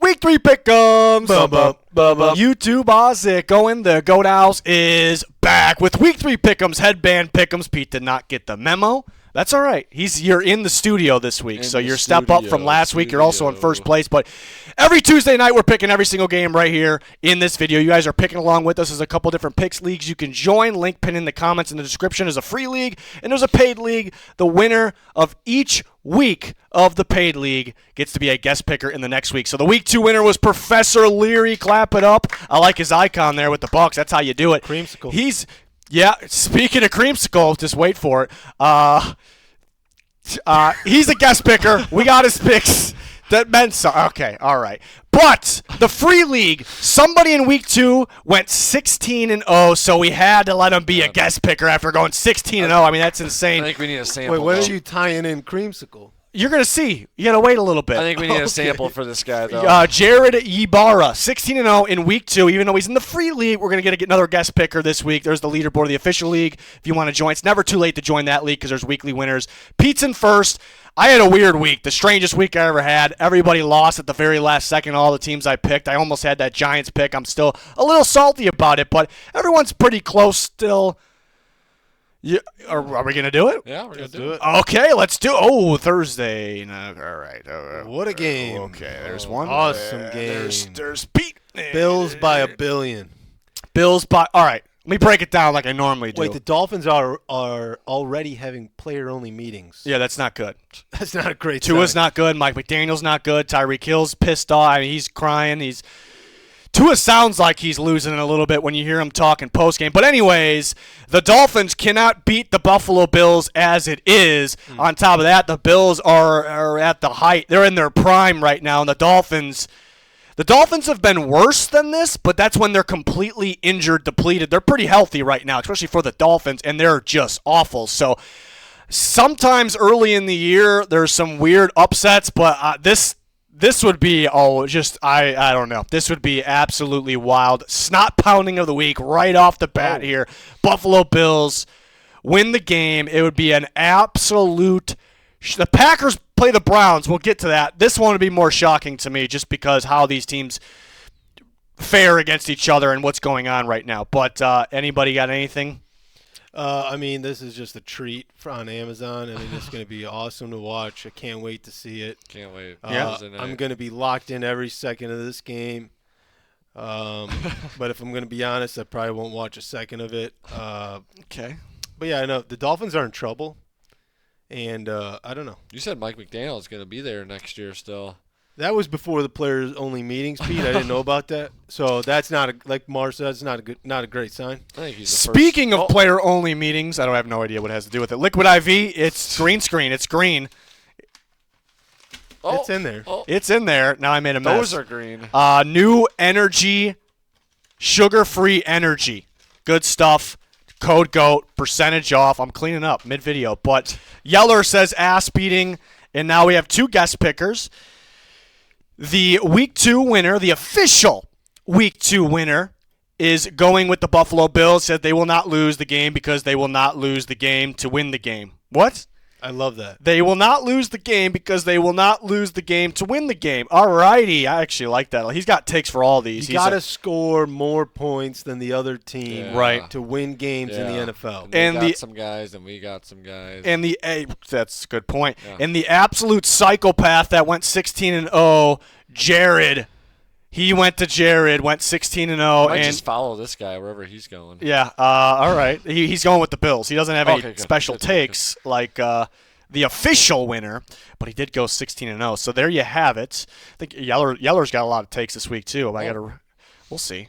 Week 3 pick'ems. Bubba. YouTube Ozic going. The Goat House is back with Week 3 pick'ems, headband pick'ems. Pete did not get the memo. That's all right. You're in the studio this week, so you're step up from last week. You're also in first place. But every Tuesday night, we're picking every single game right here in this video. You guys are picking along with us. There's a couple different picks leagues you can join. Link pin in the comments in the description. There's a free league, and there's a paid league. The winner of each week of the paid league gets to be a guest picker in the next week. So the week 2 winner was Professor Leary. Clap it up. I like his icon there with the Bucks. That's how you do it. Creamsicle. Yeah, speaking of creamsicle, just wait for it. He's a guest picker. We got his picks. That meant so. Okay, all right. But the free league, somebody in week 2 went 16-0, so we had to let him be a guest picker after going 16-0. I mean, that's insane. I think we need a sample. Wait, what are you tying in creamsicle? You're going to see. You got to wait a little bit. I think we need a sample for this guy, though. Jared Ybarra, 16-0 in week 2. Even though he's in the free league, we're going to get another guest picker this week. There's the leaderboard of the official league. If you want to join, it's never too late to join that league because there's weekly winners. Pete's in first. I had a weird week, the strangest week I ever had. Everybody lost at the very last second, all the teams I picked. I almost had that Giants pick. I'm still a little salty about it, but everyone's pretty close still. Yeah, are we going to do it? Yeah, we're going to do it. Okay, let's do it. Oh, Thursday. No, all right. What a game. Okay, there's one. Awesome game. There's Pete. Bills by $1 billion. All right, let me break it down like I normally do. Wait, the Dolphins are already having player-only meetings. Yeah, that's not good. That's not a great Tua's sign. not good. Mike McDaniel's not good. Tyreek Hill's pissed off. I mean, he's crying. Tua sounds like he's losing it a little bit when you hear him talking postgame. But anyways, the Dolphins cannot beat the Buffalo Bills as it is. On top of that, the Bills are at the height. They're in their prime right now, and the Dolphins have been worse than this, but that's when they're completely injured, depleted. They're pretty healthy right now, especially for the Dolphins, and they're just awful. So sometimes early in the year, there's some weird upsets, but this would be, I don't know. This would be absolutely wild. Snot pounding of the week right off the bat here. Buffalo Bills win the game. It would be an absolute. The Packers play the Browns. We'll get to that. This one would be more shocking to me just because how these teams fare against each other and what's going on right now. But anybody got anything? I mean, this is just a treat on Amazon. I mean, it's going to be awesome to watch. I can't wait to see it. Can't wait. I'm going to be locked in every second of this game. But if I'm going to be honest, I probably won't watch a second of it. Okay. But yeah, I know the Dolphins are in trouble. And I don't know. You said Mike McDaniel is going to be there next year still. That was before the players-only meetings, Pete. I didn't know about that. So that's like Mar said, it's not a great sign. I think he's Speaking of player-only meetings, I have no idea what it has to do with it. Liquid IV, it's green screen. It's green. It's in there. It's in there. Now I made a mess. Those are green. New energy, sugar-free energy. Good stuff. Code GOAT, percentage off. I'm cleaning up mid-video. But Yeller says ass beating, and now we have 2 guest pickers. The Week 2 winner, the official Week 2 winner, is going with the Buffalo Bills. Said they will not lose the game because they will not lose the game to win the game. What? I love that. They will not lose the game because they will not lose the game to win the game. All righty. I actually like that. He's got takes for all these. You got to score more points than the other team right, to win games in the NFL. And we got some guys. And that's a good point. Yeah. And the absolute psychopath that went 16-0, Jared. He went 16-0. Might just follow this guy wherever he's going. Yeah. All right. He's going with the Bills. He doesn't have any special takes like the official winner, but he did go 16-0. So there you have it. I think Yeller's got a lot of takes this week too. We'll see.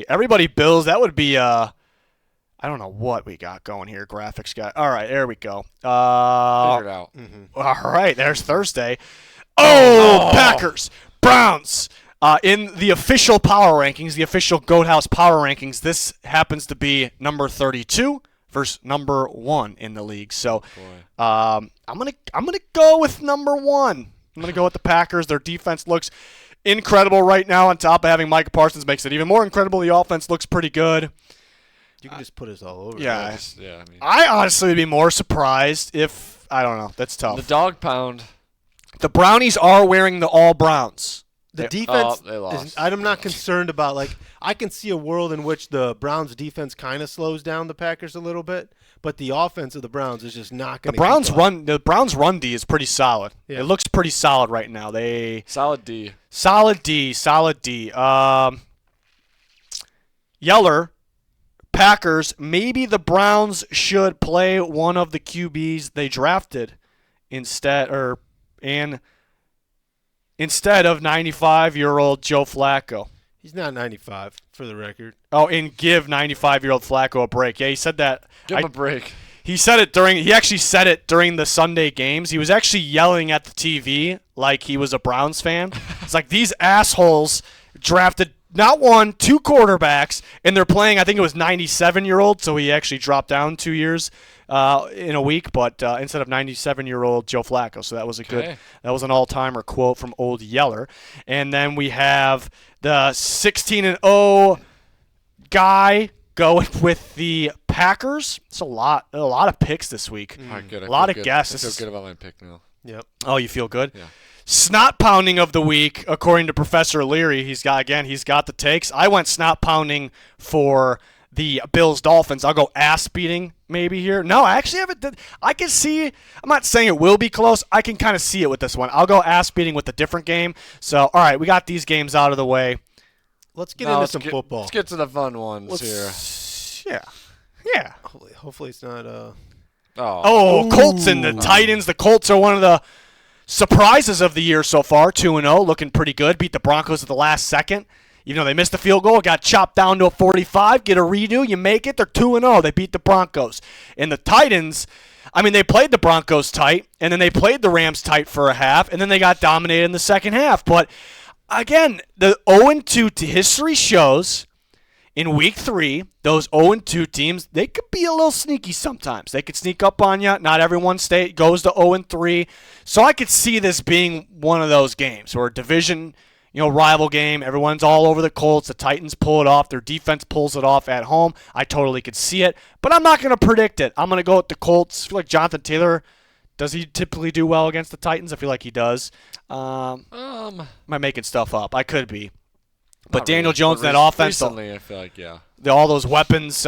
Everybody Bills. That would be I don't know what we got going here. Graphics guy. All right. There we go. Figure it out. All right. There's Thursday. Packers, Browns. In the official power rankings, the official Goat House power rankings, this happens to be number 32 versus number 1 in the league. So I'm gonna go with number 1. I'm gonna go with the Packers. Their defense looks incredible right now. On top of having Micah Parsons, makes it even more incredible. The offense looks pretty good. You can just put us all over. Yeah. I honestly would be more surprised if I don't know. That's tough. The dog pound. The Brownies are wearing the all Browns. The defense, they lost. I'm not concerned about, like, I can see a world in which the Browns defense kind of slows down the Packers a little bit, but the offense of the Browns is just not going to The Browns run D is pretty solid. Yeah. It looks pretty solid right now. Solid D. Solid D. Yeller, Packers, maybe the Browns should play one of the QBs they drafted instead of 95-year-old Joe Flacco. He's not 95, for the record. Oh, and give 95-year-old Flacco a break. Yeah, he said that. Give him a break. He actually said it during the Sunday games. He was actually yelling at the TV like he was a Browns fan. It's like, these assholes drafted not one, two quarterbacks, and they're playing, I think it was 97-year-old, so he actually dropped down 2 years in a week, but instead of 97-year-old Joe Flacco. So that was that was an all-timer quote from old Yeller. And then we have the 16-0 guy going with the Packers. It's a lot of picks this week. All right, good. A lot of guesses. I feel good about my pick now. Yep. Oh, you feel good? Yeah. Snot pounding of the week, according to Professor Leary. He's got the takes. I went snot pounding for the Bills Dolphins. I'll go ass beating maybe here. No, I actually haven't. I can see. I'm not saying it will be close. I can kind of see it with this one. I'll go ass beating with a different game. So, all right, we got these games out of the way. Let's get into some football. Let's get to the fun ones here. Yeah. Hopefully it's not. Colts and the Titans. The Colts are one of the surprises of the year so far, 2-0, looking pretty good. Beat the Broncos at the last second. Even though they missed the field goal, got chopped down to a 45, get a redo, you make it. They're 2-0. They beat the Broncos. And the Titans, they played the Broncos tight, and then they played the Rams tight for a half, and then they got dominated in the second half. But, again, the 0-2 history shows in Week 3, those 0-2 teams, they could be a little sneaky sometimes. They could sneak up on you. Not everyone goes to 0-3. So I could see this being one of those games where a division, rival game. Everyone's all over the Colts. The Titans pull it off. Their defense pulls it off at home. I totally could see it. But I'm not going to predict it. I'm going to go with the Colts. I feel like Jonathan Taylor, does he typically do well against the Titans? I feel like he does. Am I making stuff up? I could be. But Daniel Jones, that offense. Recently, I feel like, yeah. All those weapons,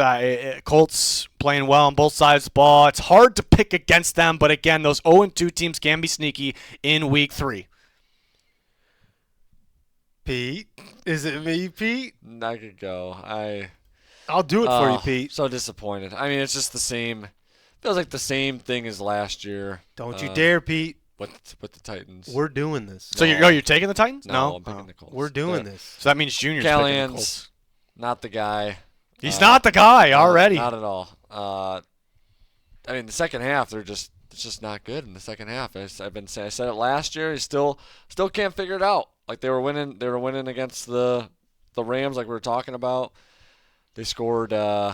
Colts playing well on both sides of the ball. It's hard to pick against them, but again, those 0-2 teams can be sneaky in Week 3. Pete? Is it me, Pete? I could go. I'll do it for you, Pete. So disappointed. It's just the same. Feels like the same thing as last year. Don't you dare, Pete. With the Titans. We're doing this. So you're taking the Titans? No, I'm picking the Colts. We're doing this. So that means Junior's picking the Colts. Not the guy. He's not the guy already. Not at all. The second half, it's just not good in the second half. I said it last year. He still can't figure it out. Like they were winning against the Rams, like we were talking about. They scored 6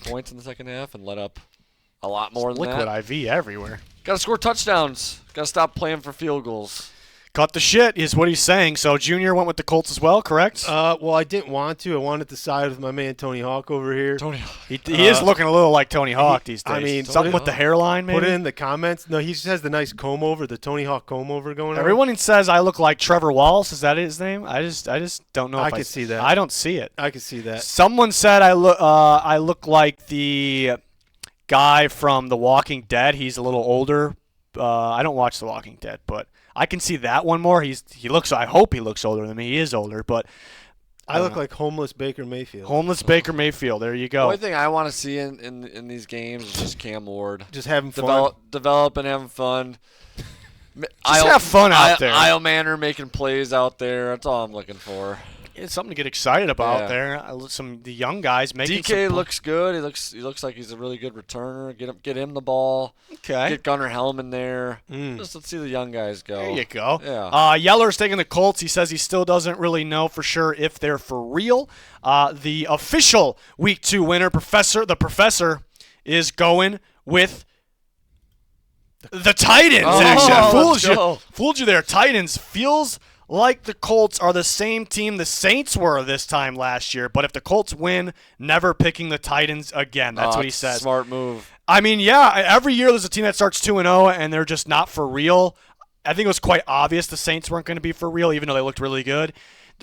points in the second half and let up a lot more than that. Liquid IV everywhere. Got to score touchdowns. Got to stop playing for field goals. Cut the shit is what he's saying. So Junior went with the Colts as well, correct? Well, I didn't want to. I wanted to side with my man Tony Hawk over here. He is looking a little like Tony Hawk these days. Something with the hairline, maybe? Put it in the comments. No, he just has the nice comb over, the Tony Hawk comb over going on. Everyone says I look like Trevor Wallace. Is that his name? I just don't know. I can see that. I don't see it. I can see that. Someone said I look like the guy from The Walking Dead. He's a little older. I don't watch The Walking Dead, but I can see that one more. I hope he looks older than me. He is older, but I look like homeless Baker Mayfield. Homeless Baker Mayfield. There you go. The only thing I want to see in these games is just Cam Ward. Just having fun. Developing, having fun. Just have fun out there. Isle Manor making plays out there. That's all I'm looking for. It's something to get excited about there. The young guys making. DK looks good. He looks like he's a really good returner. Get him the ball. Okay. Get Gunnar Helm in there. Just let's see the young guys go. There you go. Yeah. Yeller's taking the Colts. He says he still doesn't really know for sure if they're for real. The official Week 2 winner, the professor, is going with the Titans. Actually, I fooled you there. Titans feels like the Colts are the same team the Saints were this time last year, but if the Colts win, never picking the Titans again. That's what he says. Smart move. Every year there's a team that starts 2-0 and they're just not for real. I think it was quite obvious the Saints weren't going to be for real, even though they looked really good.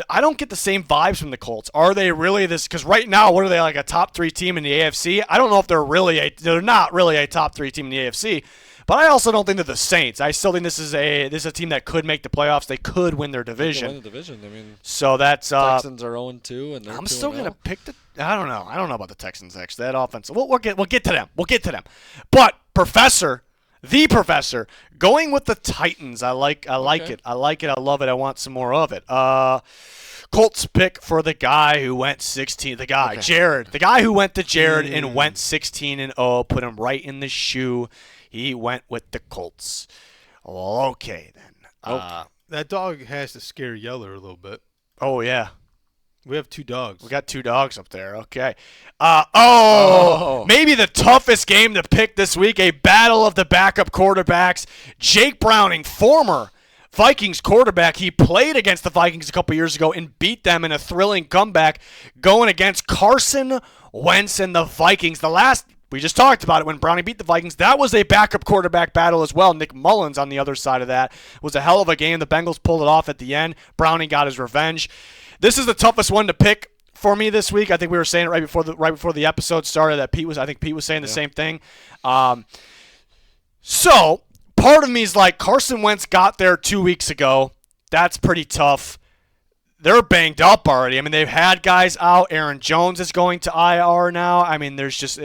I don't get the same vibes from the Colts. Are they really this? Because right now, what are they, like a top 3 team in the AFC? I don't know if they're not really a top 3 team in the AFC. But I also don't think they're the Saints. I still think this is a team that could make the playoffs. They could win their division. Win the division. I mean, so that's Texans are 0-2, and they're I'm 2-0. still gonna pick the. I don't know. I don't know about the Texans actually. That offense. We'll get to them. We'll get to them. But the professor, going with the Titans. I like it. I like it. I love it. I want some more of it. Colts pick for the guy who went 16. The guy, Jared. The guy who went to Jared and went 16-0. Put him right in the shoe. He went with the Colts. Okay, then. That dog has to scare Yeller a little bit. Oh, yeah. We have 2 dogs. We got 2 dogs up there. Okay. Maybe the toughest game to pick this week, a battle of the backup quarterbacks. Jake Browning, former Vikings quarterback. He played against the Vikings a couple years ago and beat them in a thrilling comeback, going against Carson Wentz and the Vikings. We just talked about it when Browning beat the Vikings. That was a backup quarterback battle as well. Nick Mullins on the other side of that. It was a hell of a game. The Bengals pulled it off at the end. Browning got his revenge. This is the toughest one to pick for me this week. I think we were saying it right before the episode started that Pete was saying the same thing. So part of me is like, Carson Wentz got there 2 weeks ago. That's pretty tough. They're banged up already. I mean, they've had guys out. Aaron Jones is going to IR now. I mean, there's just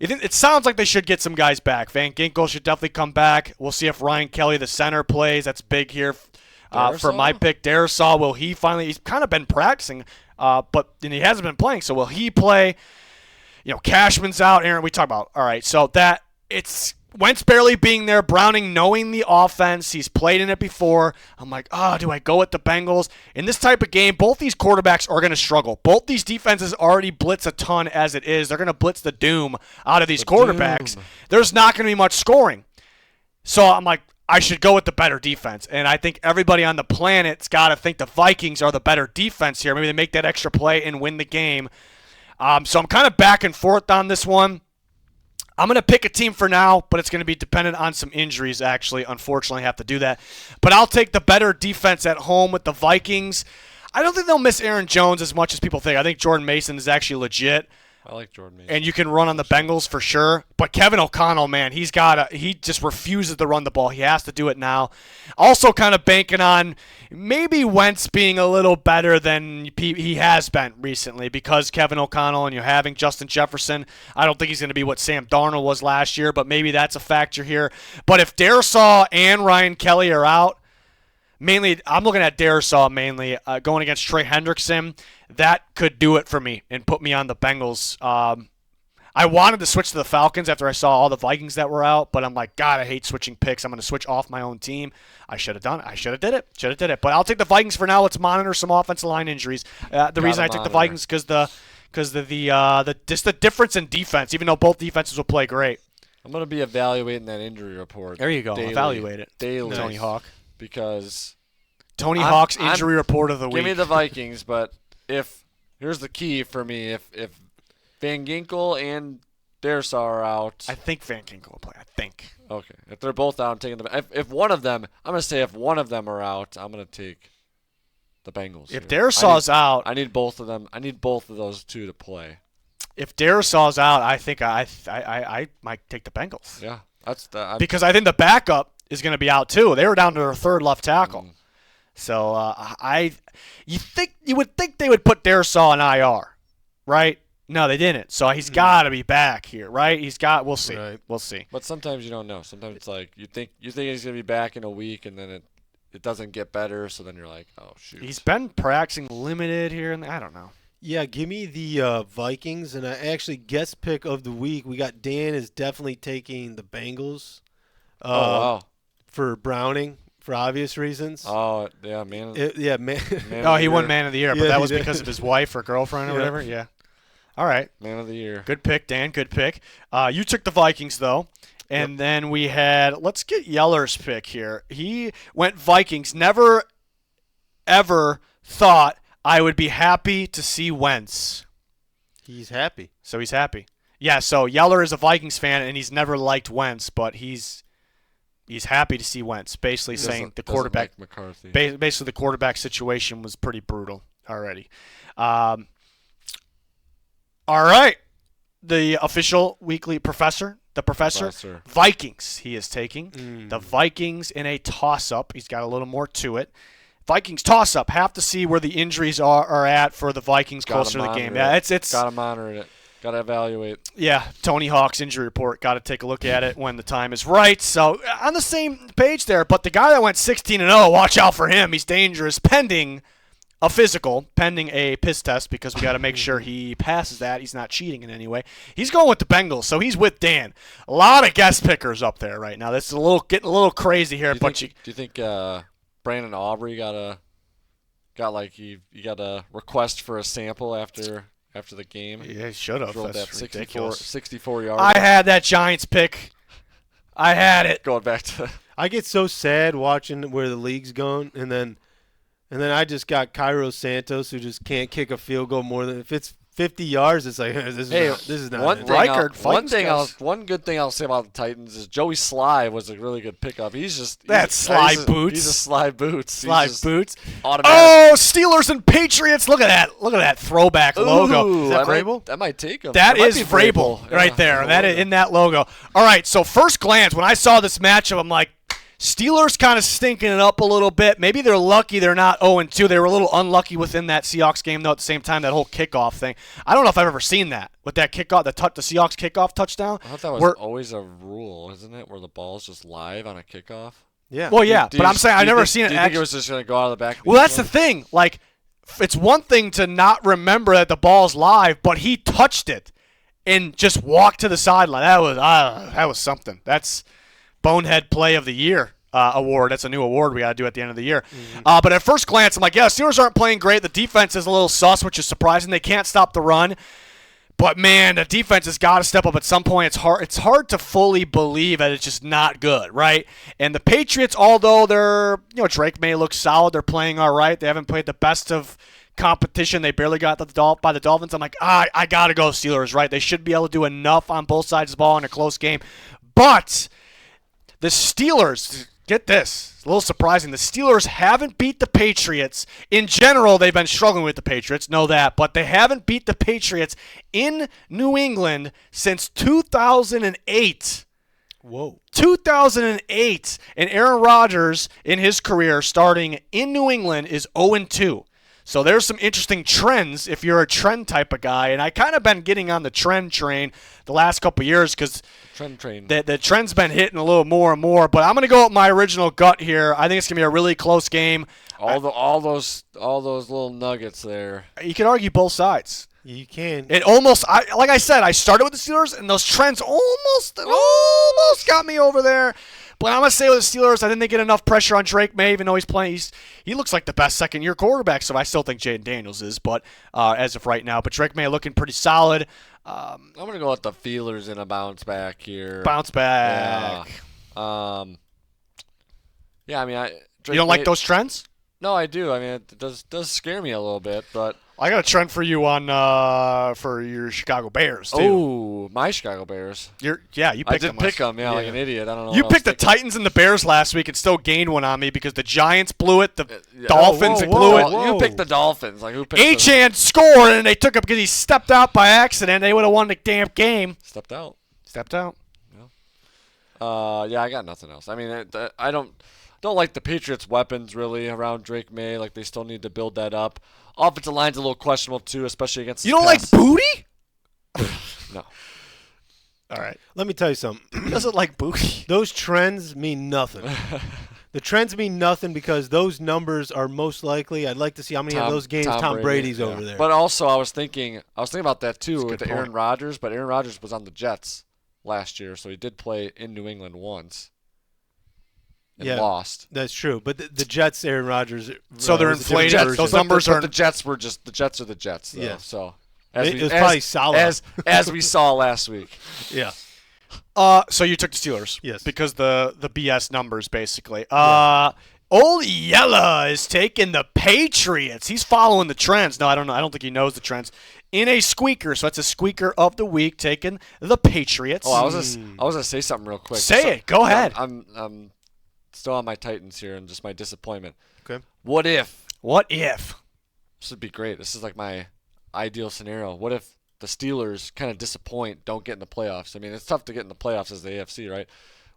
it sounds like they should get some guys back. Van Ginkel should definitely come back. We'll see if Ryan Kelly, the center, plays. That's big here for my pick. Darisaw, will he finally? He's kind of been practicing, but he hasn't been playing. So will he play? Cashman's out. Aaron, we talk about. All right, so it's Wentz barely being there, Browning knowing the offense. He's played in it before. I'm like, do I go with the Bengals? In this type of game, both these quarterbacks are going to struggle. Both these defenses already blitz a ton as it is. They're going to blitz the doom out of these quarterbacks. There's not going to be much scoring. So I'm like, I should go with the better defense. And I think everybody on the planet's got to think the Vikings are the better defense here. Maybe they make that extra play and win the game. So I'm kind of back and forth on this one. I'm going to pick a team for now, but it's going to be dependent on some injuries, actually. Unfortunately, I have to do that. But I'll take the better defense at home with the Vikings. I don't think they'll miss Aaron Jones as much as people think. I think Jordan Mason is actually legit. I like Jordan Mason. And you can run on the Bengals for sure. But Kevin O'Connell, man, he just refuses to run the ball. He has to do it now. Also kind of banking on maybe Wentz being a little better than he has been recently, because Kevin O'Connell and you're having Justin Jefferson. I don't think he's going to be what Sam Darnold was last year, but maybe that's a factor here. But if Darisaw and Ryan Kelly are out, mainly, I'm looking at Darisaw mainly going against Trey Hendrickson. That could do it for me and put me on the Bengals. I wanted to switch to the Falcons after I saw all the Vikings that were out, but I'm like, God, I hate switching picks. I'm going to switch off my own team. I should have done it. I should have did it. But I'll take the Vikings for now. Let's monitor some offensive line injuries. The reason I took the Vikings because the difference in defense, even though both defenses will play great. I'm going to be evaluating that injury report. There you go. Daily, Evaluate it. Daily. Tony Hawk. Because Tony Hawk's injury report of the week. Give me the Vikings, but here's the key for me. If Van Ginkel and Darisaw are out. I think Van Ginkel will play. I think. Okay. If they're both out, I'm taking them. If one of them, I'm going to say if one of them are out, I'm going to take the Bengals. If Darisaw's out. I need both of them. I need both of those two to play. If Darisaw's out, I think I might take the Bengals. Yeah. Because I think the backup is going to be out too. They were down to their third left tackle. So you would think they would put Darisaw on IR, right? No, they didn't. So he's got to be back here, right? We'll see. Right. We'll see. But sometimes you don't know. Sometimes it's like you think he's going to be back in a week, and then it doesn't get better. So then you're like, oh shoot. He's been practicing limited here, and I don't know. Yeah, give me the Vikings, and actually guest pick of the week. We got Dan is definitely taking the Bengals. Wow. For Browning. For obvious reasons. Oh, yeah, man. He won Man of the Year, but that was because of his wife or girlfriend or whatever. Yeah. All right. Man of the Year. Good pick, Dan. Good pick. You took the Vikings, though. And then we let's get Yeller's pick here. He went Vikings. Never, ever thought I would be happy to see Wentz. He's happy. So he's happy. Yeah, so Yeller is a Vikings fan, and he's never liked Wentz, but he's He's happy to see Wentz, basically saying the Doesn't quarterback like McCarthy. basically the quarterback situation was pretty brutal already. All right. The official weekly professor, Vikings he is taking. The Vikings in a toss-up. He's got a little more to it. Vikings toss-up. Have to see where the injuries are at for the Vikings closer to the game. Yeah, it's got to monitor it. Got to evaluate. Yeah, Tony Hawk's injury report. Got to take a look at it when the time is right. So on the same page there, but the guy that went 16-0, watch out for him. He's dangerous. Pending a physical, pending a piss test, because we got to make sure he passes that. He's not cheating in any way. He's going with the Bengals, so he's with Dan. A lot of guest pickers up there right now. This is getting a little crazy here. Do you think Brandon Aubrey got a request for a sample after the game? Yeah, he should have. Drilled That's that ridiculous. 64 yards. I had that Giants pick. I had it. Going back to. I get so sad watching where the league's going, and then I just got Cairo Santos, who just can't kick a field goal more than if it's 50 yards. It's like this is not one it. thing. One good thing I'll say about the Titans is Joey Sly was a really good pickup. He's a Sly Boots. Automatic. Oh, Steelers and Patriots! Look at that! Look at that throwback logo. Is that Vrabel? That might take him. That is Vrabel right there. That is in that logo. All right. So first glance, when I saw this matchup, I'm like, Steelers kind of stinking it up a little bit. Maybe they're lucky they're not 0-2. They were a little unlucky within that Seahawks game, though, at the same time, that whole kickoff thing. I don't know if I've ever seen that, with that kickoff, the Seahawks kickoff touchdown. I thought that was always a rule, isn't it, where the ball's just live on a kickoff? Yeah. Well, yeah, but I'm saying I've never seen it. Do you think it was just going to go out of the back? Well, that's the thing. Like, it's one thing to not remember that the ball's live, but he touched it and just walked to the sideline. That was something. That's Bonehead Play of the Year award. That's a new award we got to do at the end of the year. But at first glance, I'm like, yeah, Steelers aren't playing great. The defense is a little sus, which is surprising. They can't stop the run. But, man, the defense has got to step up at some point. It's hard to fully believe that it's just not good, right? And the Patriots, although Drake May looks solid, they're playing all right. They haven't played the best of competition. They barely got by the Dolphins. I'm like, I got to go Steelers, right? They should be able to do enough on both sides of the ball in a close game. But the Steelers, get this, it's a little surprising. The Steelers haven't beat the Patriots. In general, they've been struggling with the Patriots, know that. But they haven't beat the Patriots in New England since 2008. Whoa. 2008. And Aaron Rodgers, in his career, starting in New England, is 0-2. So there's some interesting trends if you're a trend type of guy. And I kind of been getting on the trend train the last couple of years because the trend's been hitting a little more and more. But I'm going to go with my original gut here. I think it's going to be a really close game. All those little nuggets there. You can argue both sides. You can. It almost, like I said, I started with the Steelers, and those trends almost got me over there. But I'm going to say with the Steelers, I think they get enough pressure on Drake May, even though he's playing. He looks like the best second-year quarterback, so I still think Jaden Daniels is, but as of right now. But Drake May looking pretty solid. I'm going to go with the feelers in a bounce back here. Bounce back. Yeah, I mean, you don't like those trends? No, I do. I mean, it does scare me a little bit, but I got a trend for you on for your Chicago Bears too. Oh, my Chicago Bears. You picked them. I did pick them, like an idiot. I don't know. You picked the Titans and the Bears last week and still gained one on me because the Giants blew it, the Dolphins blew it. You picked the Dolphins. Like who picked Achane scored and they took it because he stepped out by accident. They would have won the damn game. Stepped out. Yeah. I got nothing else. I mean, I don't like the Patriots' weapons really around Drake May. Like they still need to build that up. Offensive line's a little questionable too, especially against. You don't like Booty? No. All right. Let me tell you something. He doesn't like Booty. Those trends mean nothing. The trends mean nothing because those numbers are most likely. I'd like to see how many of those games Tom Brady's over there. But also, I was thinking about that too with Aaron Rodgers. But Aaron Rodgers was on the Jets last year, so he did play in New England once. And lost. That's true, but the Jets, Aaron Rodgers. So they're inflated. Those numbers are. The Jets were just the Jets are the Jets. Though, yeah. So it was probably solid as we saw last week. Yeah. So you took the Steelers. Yes. Because the BS numbers basically. Old Yella is taking the Patriots. He's following the trends. No, I don't know. I don't think he knows the trends. In a squeaker, so that's a squeaker of the week, taking the Patriots. Oh, I was gonna say something real quick. Say it. Go ahead. I'm still on my Titans here and just my disappointment. Okay. What if? This would be great. This is like my ideal scenario. What if the Steelers kind of disappoint, don't get in the playoffs? I mean, it's tough to get in the playoffs as the AFC, right?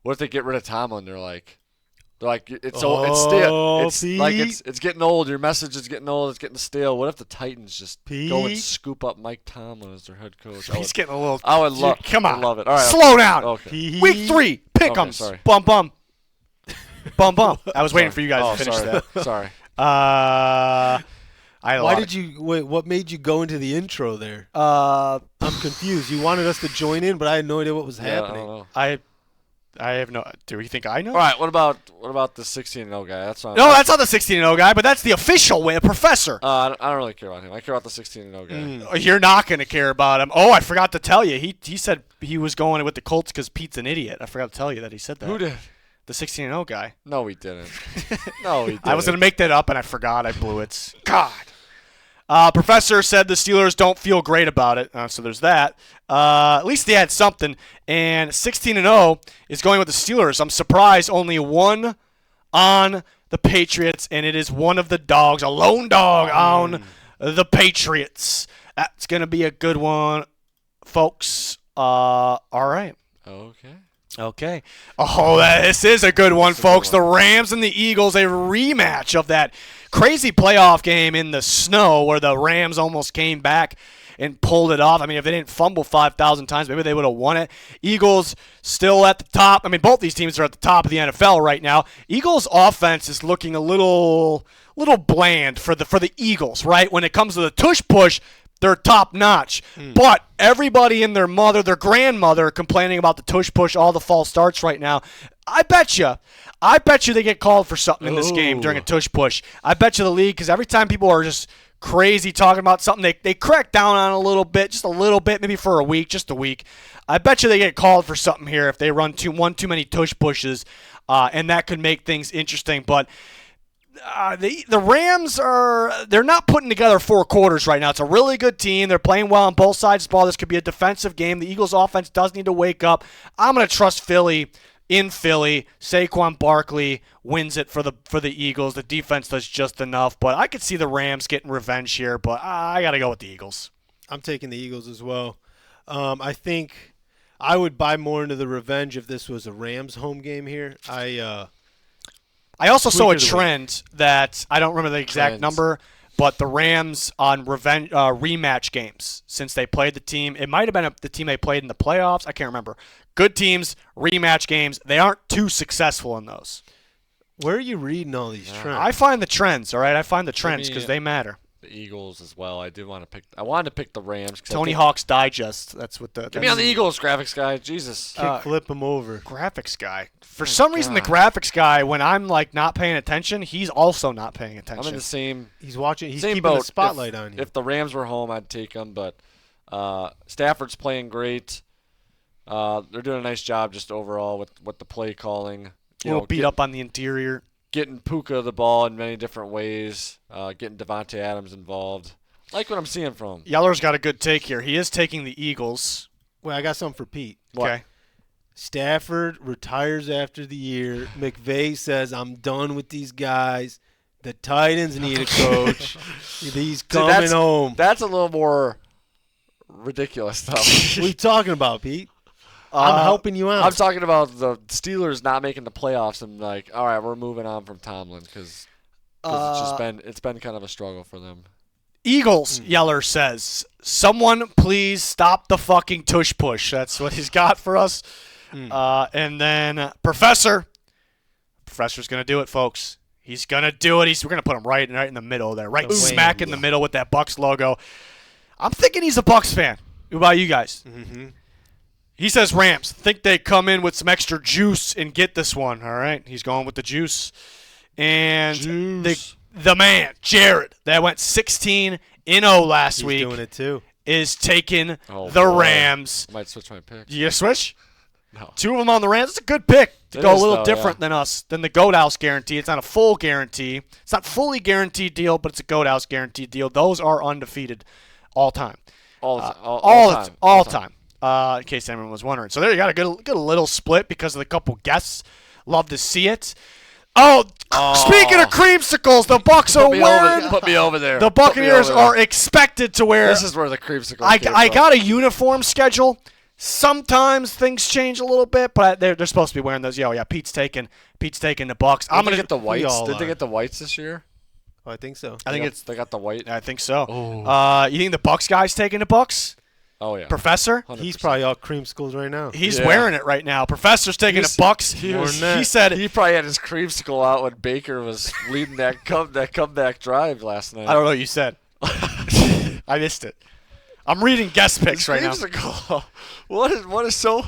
What if they get rid of Tomlin? They're like it's getting old. Your message is getting old. It's getting stale. What if the Titans just go and scoop up Mike Tomlin as their head coach? He's getting a little. I would love. Come on, I love it. All right, slow down. Okay. Week 3, pick'ems. Sorry. Bum bum. Bum bum. I was waiting for you guys to finish sorry. that. Sorry. What made you go into the intro there? I'm confused. You wanted us to join in, but I had no idea what was happening. I don't know. I have no. Do you think I know? All right. What about the 16-0 guy? That's not. No, that's not the 16-0 guy, but that's the official way. Professor. I don't really care about him. I care about the 16-0 guy. You're not going to care about him. Oh, I forgot to tell you. He said he was going with the Colts because Pete's an idiot. I forgot to tell you that he said that. Who did? The 16-0 guy. No, he didn't. No, he didn't. I was going to make that up, and I forgot. I blew it. God. Professor said the Steelers don't feel great about it, so there's that. At least they had something. And 16-0 is going with the Steelers. I'm surprised only one on the Patriots, and it is one of the dogs, a lone dog on the Patriots. That's going to be a good one, folks. All right. Okay. Oh, this is a good one, folks. The Rams and the Eagles, a rematch of that crazy playoff game in the snow where the Rams almost came back and pulled it off. I mean, if they didn't fumble 5,000 times, maybe they would have won it. Eagles still at the top. I mean, both these teams are at the top of the NFL right now. Eagles' offense is looking a little bland for the Eagles, right? When it comes to the tush push, they're top notch. But everybody and their mother, their grandmother, complaining about the tush push, all the false starts right now. I bet you they get called for something in this game during a tush push. I bet you the league, because every time people are just crazy talking about something, they crack down on it a little bit, just a little bit, maybe for a week, just a week. I bet you they get called for something here if they run too many tush pushes, and that could make things interesting. But the Rams they're not putting together 4 quarters right now. It's a really good team. They're playing well on both sides of the ball. This could be a defensive game. The Eagles offense does need to wake up. I'm going to trust Philly in Philly. Saquon Barkley wins it for the Eagles. The defense does just enough, but I could see the Rams getting revenge here, but I got to go with the Eagles. I'm taking the Eagles as well. I think I would buy more into the revenge if this was a Rams home game here. I also saw a trend that I don't remember the exact number, but the Rams on rematch games since they played the team. It might have been the team they played in the playoffs. I can't remember. Good teams, rematch games. They aren't too successful in those. Where are you reading all these trends? I find the trends, all right? I find the trends because they matter. The Eagles as well. I wanted to pick the Rams. Tony Hawk's Digest. That's what the. Get me on the Eagles, graphics guy. Jesus. Flip him over. Graphics guy. For some reason, the graphics guy, when I'm like not paying attention, he's also not paying attention. I'm in the same. He's watching. He's same keeping boat. the spotlight on you. If the Rams were home, I'd take them. But Stafford's playing great. They're doing a nice job just overall with the play calling. Beat up on the interior. Getting Puka the ball in many different ways. Getting Devontae Adams involved. Like what I'm seeing from him. Yeller's got a good take here. He is taking the Eagles. Well, I got something for Pete. Okay. Stafford retires after the year. McVay says, I'm done with these guys. The Titans need a coach. He's coming home. That's a little more ridiculous stuff. What are you talking about, Pete? I'm helping you out. I'm talking about the Steelers not making the playoffs and like, all right, we're moving on from Tomlin because it's been kind of a struggle for them. Eagles, Yeller says, someone please stop the fucking tush push. That's what he's got for us. And then Professor's going to do it, folks. He's going to do it. We're going to put him right in the middle there, right smack in the middle with that Bucs logo. I'm thinking he's a Bucs fan. What about you guys? Mm-hmm. He says Rams. Think they come in with some extra juice and get this one, all right? He's going with the juice. And the man, Jared, that went 16-0 last week. He's doing it too. Is taking the Rams. I might switch my pick. You switch? No. 2 of them on the Rams. It's a good pick to go a little different than the Goat House guarantee. It's not a full guarantee. It's not fully guaranteed deal, but it's a Goat House guaranteed deal. Those are undefeated all time. All time. In case anyone was wondering. So there you got a good little split because of the couple guests. Love to see it. Oh, speaking of creamsicles, the Bucks are wearing. Put me over there. The Buccaneers are expected to wear. This is where the creamsicle. I got a uniform schedule. Sometimes things change a little bit, but they're supposed to be wearing those. Yeah. Pete's taking the Bucks. I'm gonna get the whites. Did they get the whites this year? Oh, I think so. I think they got the white. I think so. Oh. You think the Bucks guy's taking the Bucks? Oh yeah. Professor? 100%. He's probably all creamsicles right now. He's wearing it right now. Professor's taking the Bucks. He said he probably had his creamsicle out when Baker was leading that comeback drive last night. I don't know what you said. I missed it. I'm reading guest picks right now. What is so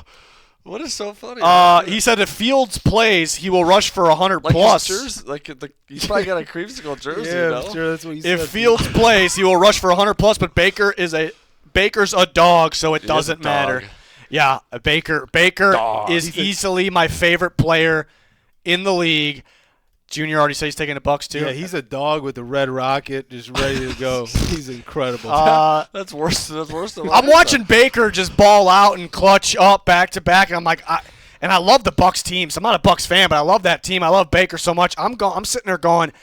funny? He said if Fields plays, he will rush for 100 like plus. He's probably got a creamsicle jersey. Yeah, I'm sure that's what he said. If Fields plays, he will rush for 100 plus. But Baker's a dog, so it doesn't matter. Yeah, Baker is easily my favorite player in the league. Junior already said he's taking the Bucks too. Yeah, he's a dog with a red rocket, just ready to go. He's incredible. That's worse. That's worse than I'm watching Baker just ball out and clutch up back to back, and I'm like, I love the Bucks team. So I'm not a Bucks fan, but I love that team. I love Baker so much. I'm sitting there going,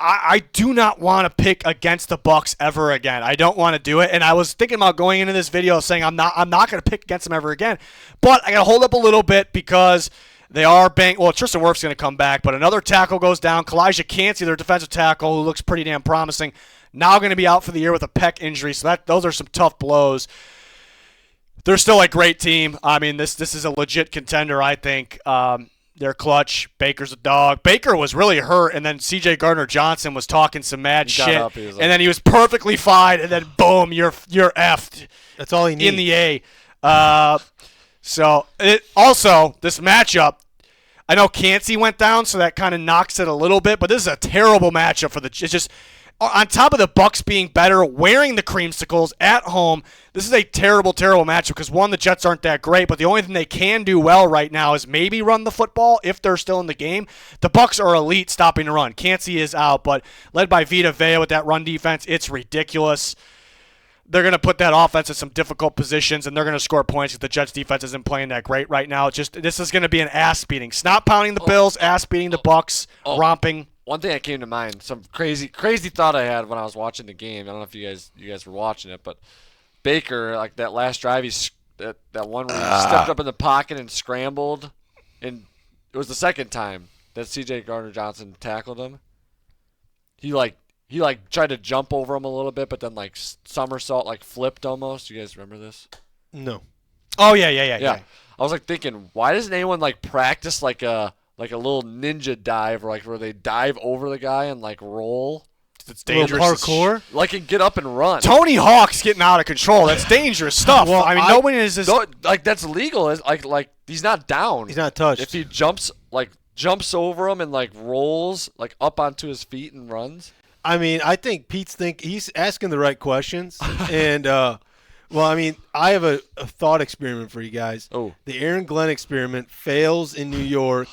I do not want to pick against the Bucks ever again. I don't want to do it. And I was thinking about going into this video saying I'm not going to pick against them ever again. But I got to hold up a little bit because they are Tristan Wirfs going to come back, but another tackle goes down. Kalijah Cansey, their defensive tackle, who looks pretty damn promising, now going to be out for the year with a pec injury. So those are some tough blows. They're still a great team. I mean, this is a legit contender, I think. They're clutch. Baker's a dog. Baker was really hurt, and then C.J. Gardner-Johnson was talking some mad shit, and then he was perfectly fine, and then boom, you're effed. That's all he needs. In the A. So this matchup, I know Cansey went down, so that kind of knocks it a little bit, but this is a terrible matchup for it's just on top of the Bucks being better, wearing the creamsicles at home. This is a terrible, terrible matchup because one, the Jets aren't that great, but the only thing they can do well right now is maybe run the football if they're still in the game. The Bucks are elite stopping the run. Cansey is out, but led by Vita Vea with that run defense, it's ridiculous. They're going to put that offense in some difficult positions, and they're going to score points because the Jets' defense isn't playing that great right now. This is going to be an ass beating. Snot pounding the Bills, ass beating the Bucks, romping. One thing that came to mind, some crazy thought I had when I was watching the game. I don't know if you guys were watching it, but Baker, like that last drive, that one where he stepped up in the pocket and scrambled, and it was the second time that C.J. Gardner-Johnson tackled him. He tried to jump over him a little bit, but then somersault, flipped almost. You guys remember this? No. Oh yeah. I was thinking, why doesn't anyone practice like a little ninja dive, or where they dive over the guy and roll? It's dangerous. Parkour? And get up and run. Tony Hawk's getting out of control. That's dangerous stuff. Well, I mean, nobody is just that's legal. Is he's not down. He's not touched. If he jumps over him and rolls up onto his feet and runs. I mean, I think he's asking the right questions. And, I have a thought experiment for you guys. Oh. The Aaron Glenn experiment fails in New York.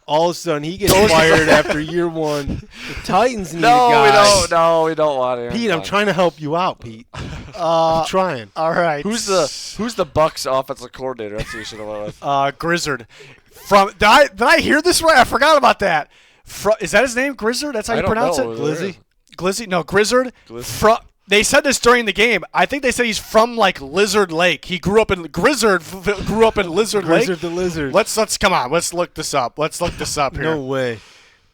All of a sudden, he gets fired after year one. The Titans need a guy. No, we don't want Aaron Pete, Glenn. I'm trying to help you out, Pete. I'm trying. All right. Who's the Bucks offensive coordinator? That's who you should have went with. Grizzard. Did I hear this right? I forgot about that. Is that his name, Grizzard? That's how you pronounce it? Glizzy? No, Grizzard. They said this during the game. I think they said he's from Lizard Lake. He grew up in Grizzard. Grew up in Lizard Lake. Grizzard the Lizard. Let's come on. Let's look this up. Here. No way.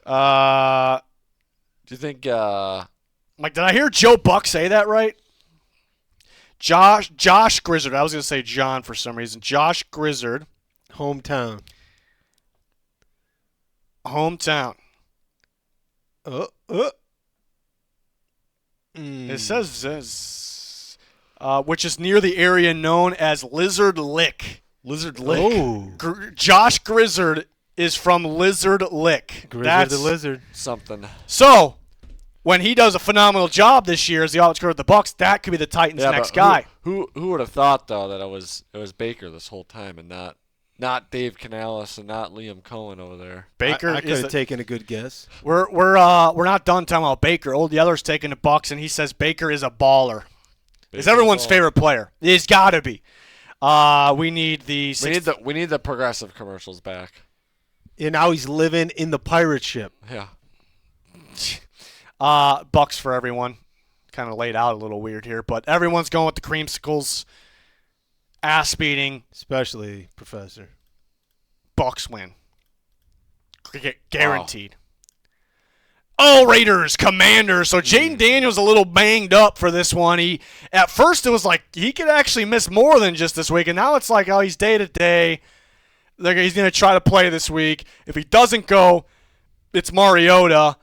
Do you think? Did I hear Joe Buck say that right? Josh Grizzard. I was gonna say John for some reason. Josh Grizzard. Hometown. It says which is near the area known as Lizard Lick. Oh. Josh Grizzard is from Lizard Lick. Grizzard the Lizard. Something. So, when he does a phenomenal job this year as the offensive coordinator of the Bucks, that could be the Titans' next guy. Who would have thought though that it was Baker this whole time and not Dave Canales and not Liam Cohen over there? Baker I could have taken a good guess. We're not done talking about Baker. Old Yeller's taking the Bucks, and he says Baker is a baller. He's everyone's favorite player. He's got to be. We need the progressive commercials back. And now he's living in the pirate ship. Yeah. Bucks for everyone. Kind of laid out a little weird here, but everyone's going with the creamsicles. Ass beating. Especially Professor. Bucks win. Guaranteed. Oh, Raiders, Commanders. So Jaden Daniels a little banged up for this one. At first it was like he could actually miss more than just this week, and now it's like, oh, he's day to day. He's going to try to play this week. If he doesn't go, it's Mariota.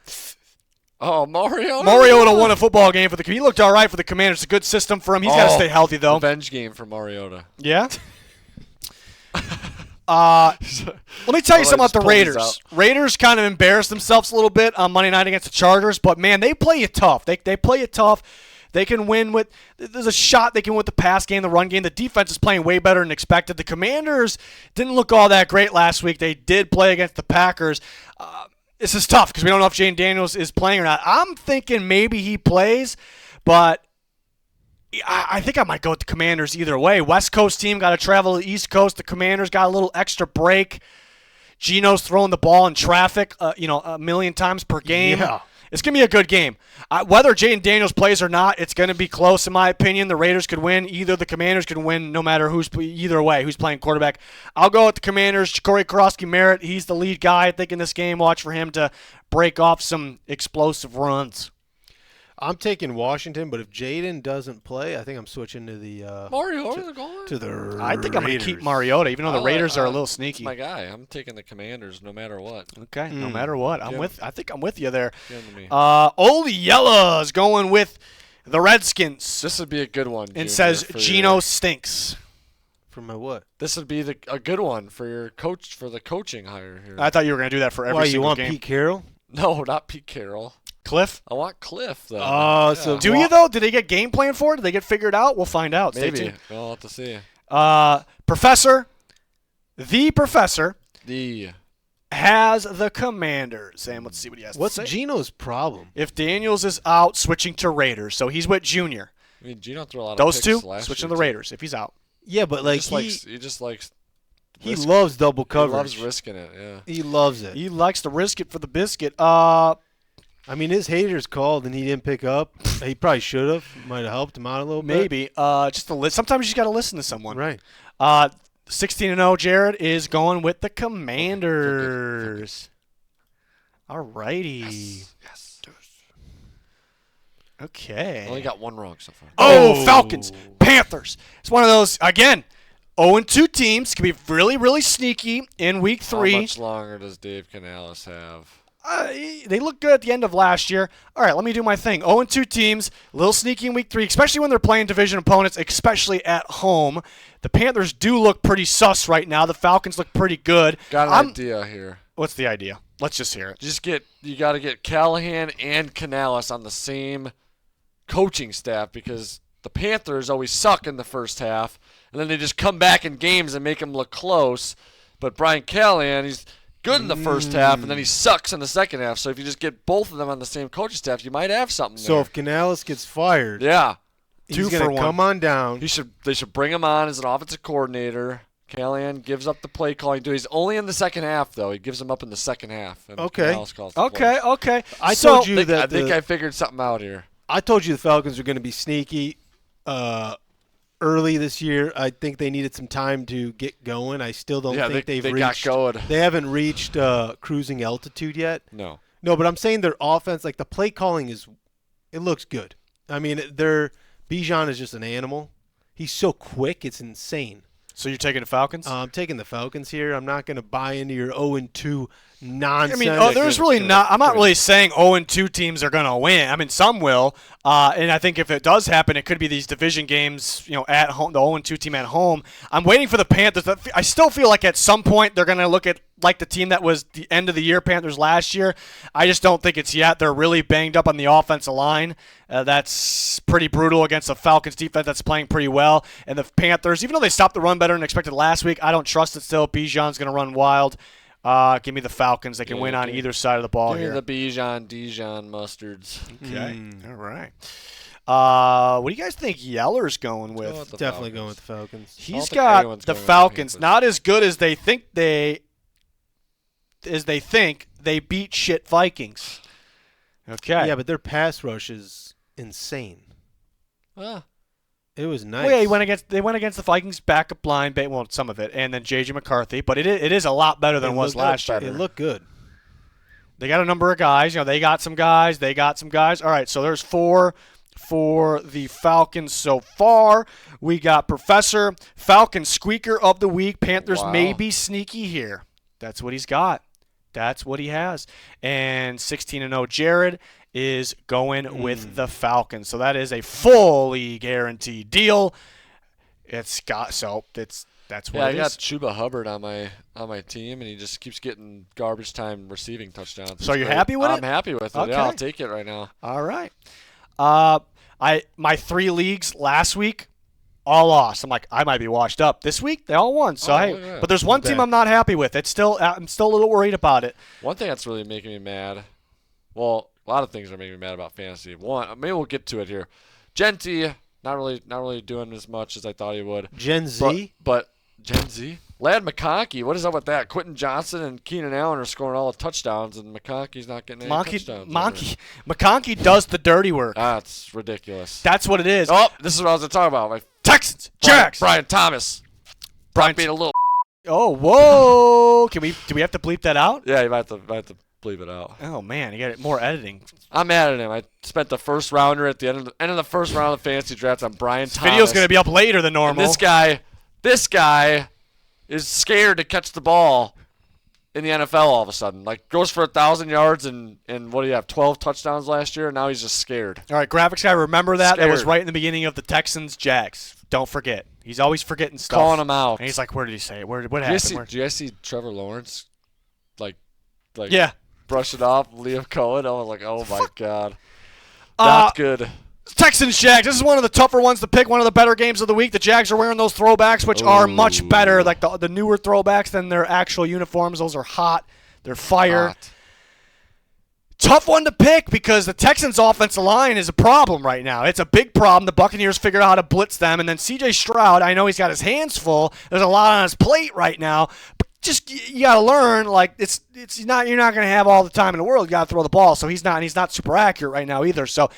Oh, Mariota. Mariota won a football game for the. He looked all right for the Commanders. It's a good system for him. He's got to stay healthy though. Revenge game for Mariota. Yeah. Let me tell you something about the Raiders. Raiders kind of embarrassed themselves a little bit on Monday night against the Chargers, but man, they play you tough. They play you tough. They can win with. There's a shot they can win with the pass game, the run game. The defense is playing way better than expected. The Commanders didn't look all that great last week. They did play against the Packers. This is tough because we don't know if Jaden Daniels is playing or not. I'm thinking maybe he plays, but I think I might go with the Commanders either way. West Coast team got to travel to the East Coast. The Commanders got a little extra break. Geno's throwing the ball in traffic, a million times per game. Yeah. It's going to be a good game. Whether Jaden Daniels plays or not, it's going to be close in my opinion. The Raiders could win. Either the Commanders could win no matter either way, who's playing quarterback. I'll go with the Commanders. Corey Krosky-Merritt, he's the lead guy, I think, in this game. Watch for him to break off some explosive runs. I'm taking Washington, but if Jaden doesn't play, I think I'm switching to the Mariota going? to the Raiders. I think I'm going to keep Mariota, even though the Raiders are a little sneaky. That's my guy. I'm taking the Commanders no matter what. Okay, no matter what. I think I'm with you there. Give him to me. Old Yella is going with the Redskins. This would be a good one. And says Geno stinks. For my what? This would be a good one for your coach for the coaching hire here. I thought you were going to do that for every Why, you single want game. Pete Carroll? No, not Pete Carroll. Cliff? I want Cliff though. Oh, so Do you though? Did they get game plan for it? Did they get figured out? We'll find out. Stay maybe tuned. we'll have to see. Professor The has the Commanders, and let's see what he has what's to say. Geno's problem? If Daniels is out, switching to Raiders, so he's with Junior. I mean, Geno threw a lot of Those picks two last switching to year, the Raiders if he's out. Yeah, but like he just likes he loves double he coverage. loves risking it. Yeah. He loves it. He likes to risk it for the biscuit. I mean, his haters called and he didn't pick up. He probably should have. Might have helped him out a little bit. Maybe. Just to sometimes you just got to listen to someone. Right. 16-0, Jared is going with the Commanders. All righty. Yes. Okay. Only got one wrong so far. Oh, Falcons, Panthers. It's one of those, again, 0-2 teams. Can be really, really sneaky in week 3. How much longer does Dave Canales have? They look good at the end of last year. All right, let me do my thing. 0-2 teams, a little sneaky in week 3, especially when they're playing division opponents, especially at home. The Panthers do look pretty sus right now. The Falcons look pretty good. Got an idea here. What's the idea? Let's just hear it. You got to get Callahan and Canales on the same coaching staff because the Panthers always suck in the first half, and then they just come back in games and make them look close. But Brian Callahan, he's good in the first half, and then he sucks in the second half. So if you just get both of them on the same coaching staff, you might have something So there. if Canales gets fired, Yeah. he's going to come on down. They should bring him on as an offensive coordinator. Callahan gives up the play calling. He's only in the second half, though. He gives him up in the second half. And Okay. Canales calls the Okay, plays. okay. I told you I that think I figured something out here. I told you the Falcons are going to be sneaky early this year. I think they needed some time to get going. I still don't think they they've got reached. going. They haven't reached cruising altitude yet. No. No, but I'm saying their offense, like the play calling it looks good. I mean, Bijan is just an animal. He's so quick, it's insane. So you're taking the Falcons? I'm taking the Falcons here. I'm not going to buy into your 0-2 nonsense. I mean, there's really not. I'm not really saying 0-2 teams are going to win. I mean, some will, and I think if it does happen, it could be these division games. At home, the 0-2 team at home. I'm waiting for the Panthers. I still feel like at some point they're going to look at like the team that was the end of the year Panthers last year. I just don't think it's yet. They're really banged up on the offensive line. That's pretty brutal against the Falcons defense that's playing pretty well. And the Panthers, even though they stopped the run better than expected last week, I don't trust it still. Bijan's going to run wild. Give me the Falcons. They can win on either side of the ball here. Give me the Dijon mustards. Okay. All right. What do you guys think Yeller's going with? Definitely going with the Falcons. He's got the Falcons. Not as good as they think they as they think, they beat shit Vikings. Okay. Yeah, but their pass rush is insane. It was nice. Well, yeah, they went against the Vikings backup line, well, some of it, and then J.J. McCarthy. But it is a lot better than it was last year. It looked good. They got a number of guys. They got some guys. They got some guys. All right, so there's 4 for the Falcons so far. We got Professor Falcon Squeaker of the Week. Panthers may be sneaky here. That's what he's got. That's what he has. And 16-0 Jared is going with the Falcons. So that is a fully guaranteed deal. That's what it is. I got Chuba Hubbard on my team, and he just keeps getting garbage time receiving touchdowns. So you're happy with it? I'm happy with it. Okay. Yeah, I'll take it right now. All right. My 3 leagues last week all lost. I'm like, I might be washed up. This week they all won. So but there's one team I'm not happy with. I'm still a little worried about it. One thing that's really making me mad. Well, a lot of things are making me mad about fantasy. One, maybe we'll get to it here. Genty, not really doing as much as I thought he would. Gen Z, but Gen Z. Lad McConkey, what is up with that? Quentin Johnson and Keenan Allen are scoring all the touchdowns, and McConkey's not getting any touchdowns. McConkey does the dirty work. That's ridiculous. That's what it is. Oh, this is what I was going to talk about. My Texans, Jags. Brian Thomas. Being a little. Oh, whoa! Do we have to bleep that out? Yeah, you might have to bleep it out. Oh man, you got more editing. I'm mad at him. I spent the first rounder at the end of the first round of the fantasy draft on Brian Thomas. Video's gonna be up later than normal. And this guy is scared to catch the ball in the NFL all of a sudden. Like, goes for 1,000 yards and what do you have, 12 touchdowns last year? And now he's just scared. All right, graphics guy, remember that? Scared. That was right in the beginning of the Texans-Jags. Don't forget. He's always forgetting stuff. Calling him out. And he's like, where did he say it? What happened? Do you guys see Trevor Lawrence? Like yeah. Brush it off, Liam Cohen. I was like, oh, my God. Not good. Texans-Jags. This is one of the tougher ones to pick, one of the better games of the week. The Jags are wearing those throwbacks, which are much better, like the newer throwbacks than their actual uniforms. Those are hot. They're fire. Hot. Tough one to pick because the Texans' offensive line is a problem right now. It's a big problem. The Buccaneers figured out how to blitz them, and then C.J. Stroud, I know he's got his hands full. There's a lot on his plate right now. But just you got to learn, like you're not going to have all the time in the world. You got to throw the ball. So he's not super accurate right now either. So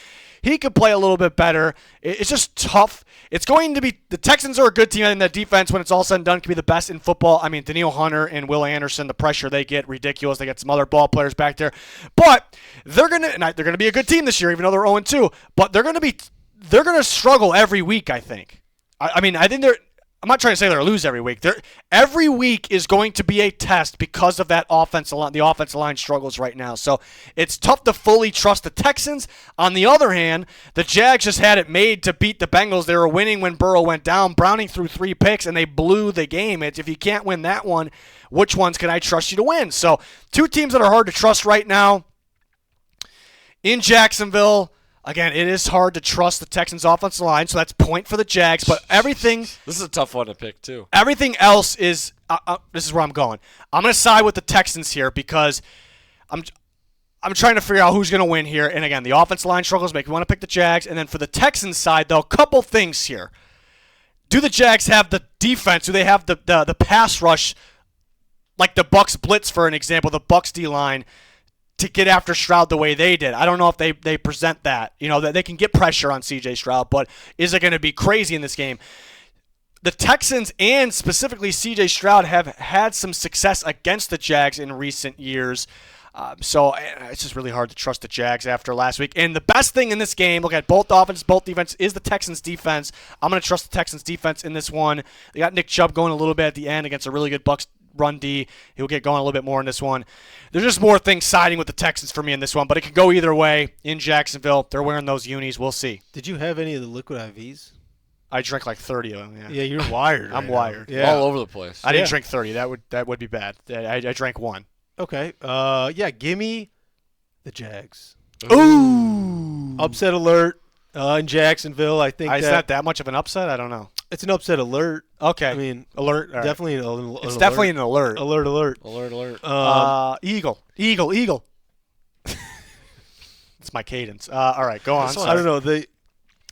he could play a little bit better. It's just tough. It's going to be – the Texans are a good team, and that defense, when it's all said and done, can be the best in football. I mean, Danielle Hunter and Will Anderson, the pressure they get, ridiculous. They got some other ball players back there. But they're going to be a good team this year, even though they're 0-2. But they're going to struggle every week, I think. I think they're – I'm not trying to say they're lose every week. Every week is going to be a test because of that offensive line. The offensive line struggles right now. So it's tough to fully trust the Texans. On the other hand, the Jags just had it made to beat the Bengals. They were winning when Burrow went down. Browning threw 3 picks, and they blew the game. If you can't win that one, which ones can I trust you to win? So 2 teams that are hard to trust right now in Jacksonville. Again, it is hard to trust the Texans' offensive line, so that's point for the Jags. But everything – this is a tough one to pick, too. Everything else is this is where I'm going. I'm going to side with the Texans here because I'm trying to figure out who's going to win here. And, again, the offensive line struggles make me want to pick the Jags. And then for the Texans side, though, a couple things here. Do the Jags have the defense? Do they have the pass rush like the Bucs blitz, for an example, the Bucs D-line, to get after Stroud the way they did? I don't know if they present that. That they can get pressure on C.J. Stroud, but is it going to be crazy in this game? The Texans and specifically C.J. Stroud have had some success against the Jags in recent years. So it's just really hard to trust the Jags after last week. And the best thing in this game, look at both offense, both defense, is the Texans' defense. I'm going to trust the Texans' defense in this one. They got Nick Chubb going a little bit at the end against a really good Bucs run D. He'll get going a little bit more in this one. There's just more things siding with the Texans for me in this one, but it could go either way in Jacksonville. They're wearing those unis. We'll see. Did you have any of the liquid IVs? I drank like 30 of them. Yeah, you're wired. I'm wired. Yeah. All over the place. I didn't drink 30. That would be bad. I drank 1. Okay. Gimme the Jags. Ooh. Upset alert in Jacksonville. I think is that that much of an upset? I don't know. It's an upset alert. Okay. I mean, alert. Right. Definitely an it's alert. definitely an alert. Alert. Eagle. It's my cadence. All right, go on. I don't know.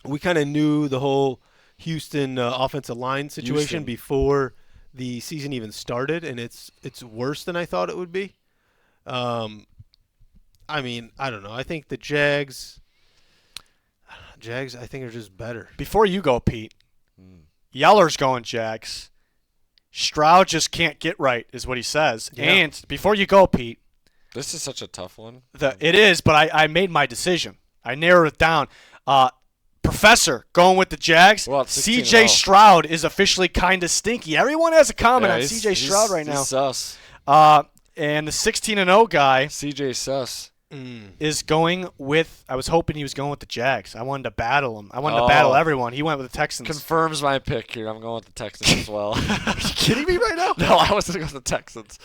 We kind of knew the whole Houston offensive line situation before the season even started, and it's worse than I thought it would be. I mean, I don't know. I think the Jags, I think are just better. Before you go, Pete, Yeller's going Jags. Stroud just can't get right, is what he says. Yeah. And before you go, Pete, This is such a tough one. it is, but I made my decision. I narrowed it down. Professor going with the Jags. Well, it's 16-0. CJ Stroud is officially kind of stinky. Everyone has a comment on CJ Stroud right now. He's sus. And the 16-0 guy CJ sus. is going with. I was hoping he was going with the Jags. I wanted to battle him. I wanted to battle everyone. He went with the Texans. Confirms my pick here. I'm going with the Texans as well. Are you kidding me right now? No, I was going to go with the Texans.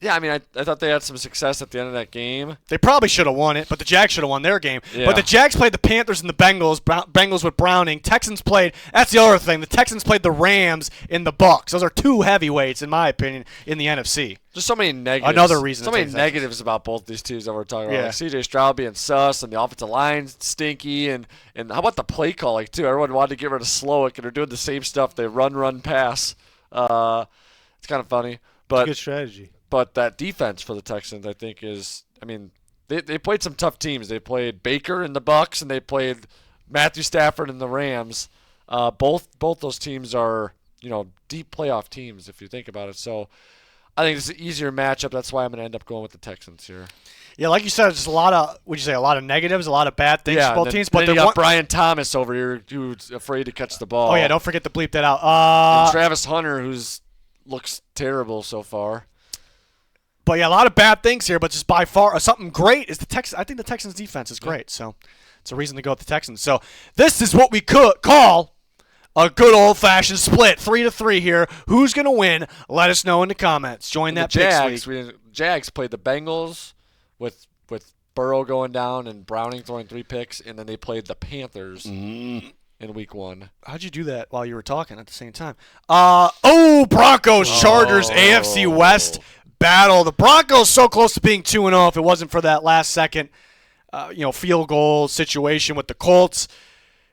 Yeah, I mean, I thought they had some success at the end of that game. They probably should have won it, but the Jags should have won their game. Yeah. But the Jags played the Panthers and the Bengals. Bengals with Browning. Texans played. That's the other thing. The Texans played the Rams and the Bucs. Those are two heavyweights, in my opinion, in the NFC. Just so many negatives. Another reason So to many take the Texans. negatives about both these teams that we're talking about. Yeah. Like CJ Stroud being sus and the offensive line stinky. And how about the play calling, too? Everyone wanted to get rid of Slowick, and they're doing the same stuff. They run, pass. It's kind of funny. But Good strategy. But that defense for the Texans, I think, is – I mean, they played some tough teams. They played Baker and the Bucs, and they played Matthew Stafford and the Rams. Both those teams are, deep playoff teams if you think about it. So I think it's an easier matchup. That's why I'm going to end up going with the Texans here. Yeah, like you said, just a lot of negatives, a lot of bad things for both teams. But then you got Brian Thomas over here who's afraid to catch the ball. Oh, yeah, don't forget to bleep that out. And Travis Hunter, who's looks terrible so far. But yeah, a lot of bad things here, but just by far something great is the Texans. I think the Texans defense is great, so it's a reason to go with the Texans. So this is what we could call a good old-fashioned split, 3-3 here. Who's gonna win? Let us know in the comments. Join that picks league. Jags played the Bengals with Burrow going down and Browning throwing 3 picks, and then they played the Panthers in week 1. How'd you do that while you were talking at the same time? Broncos, Chargers, AFC West battle. The Broncos so close to being 2-0 if it wasn't for that last second, field goal situation with the Colts.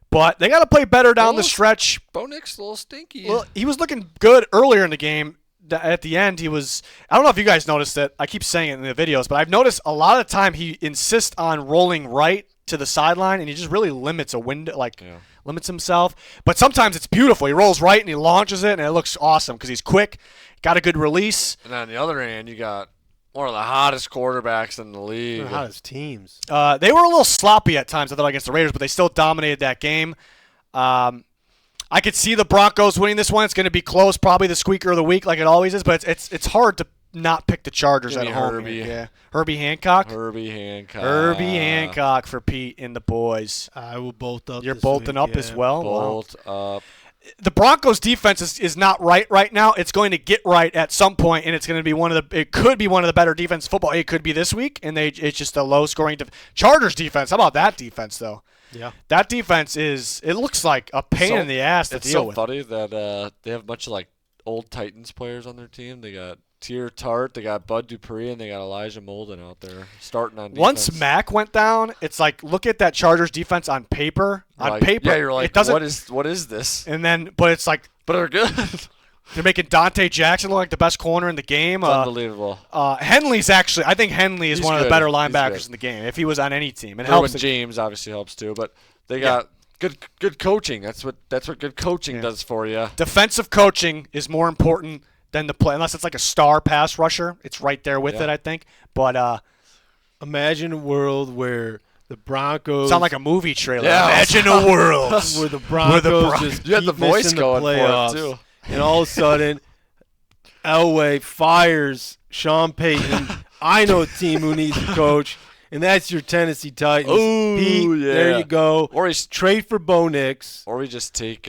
But they got to play better down the stretch. Bo Nix a little stinky. Well, he was looking good earlier in the game. At the end, he was. I don't know if you guys noticed it. I keep saying it in the videos, but I've noticed a lot of the time he insists on rolling right to the sideline, and he just really limits a window, limits himself. But sometimes it's beautiful. He rolls right and he launches it, and it looks awesome because he's quick, got a good release. And on the other hand, you got one of the hottest quarterbacks in the league. The hottest teams. They were a little sloppy at times, I thought, against the Raiders, but they still dominated that game. I could see the Broncos winning this one. It's going to be close, probably the squeaker of the week, like it always is. But it's hard to not pick the Chargers at home. Herbie. Yeah, Herbie Hancock. Herbie Hancock for Pete and the boys. I will bolt up. You're this bolting week, up as well. Bolt up. The Broncos defense is not right now. It's going to get right at some point, and it's going to be it could be one of the better defense football. It could be this week, and it's just a low scoring Chargers defense. How about that defense though? Yeah. That defense it looks like a pain in the ass to deal with. It's so funny that they have a bunch of old Titans players on their team. They got Tier Tart, they got Bud Dupree, and they got Elijah Molden out there starting on defense. Once Mack went down, it's like look at that Chargers defense on paper. Yeah, you're like, it doesn't, what is this? And then, but it's like, but they're good. They're making Dante Jackson look like the best corner in the game. Unbelievable. Henley's actually, I think Henley is He's one of the good. better He's linebackers good. in the game if he was on any team. It Derwin helps. James obviously helps too, but they got good coaching. That's what good coaching does for you. Defensive coaching is more important than the play, unless it's like a star pass rusher. It's right there with it, I think. But imagine a world where the Broncos sound like a movie trailer. Yeah. Imagine a world where the Broncos just You had the keep voice missing the going for it, playoffs, too. and all of a sudden, Elway fires Sean Payton. I know a team who needs a coach, and that's your Tennessee Titans. Ooh, Pete, yeah. there you go. Or Trade for Bo Nix. we just take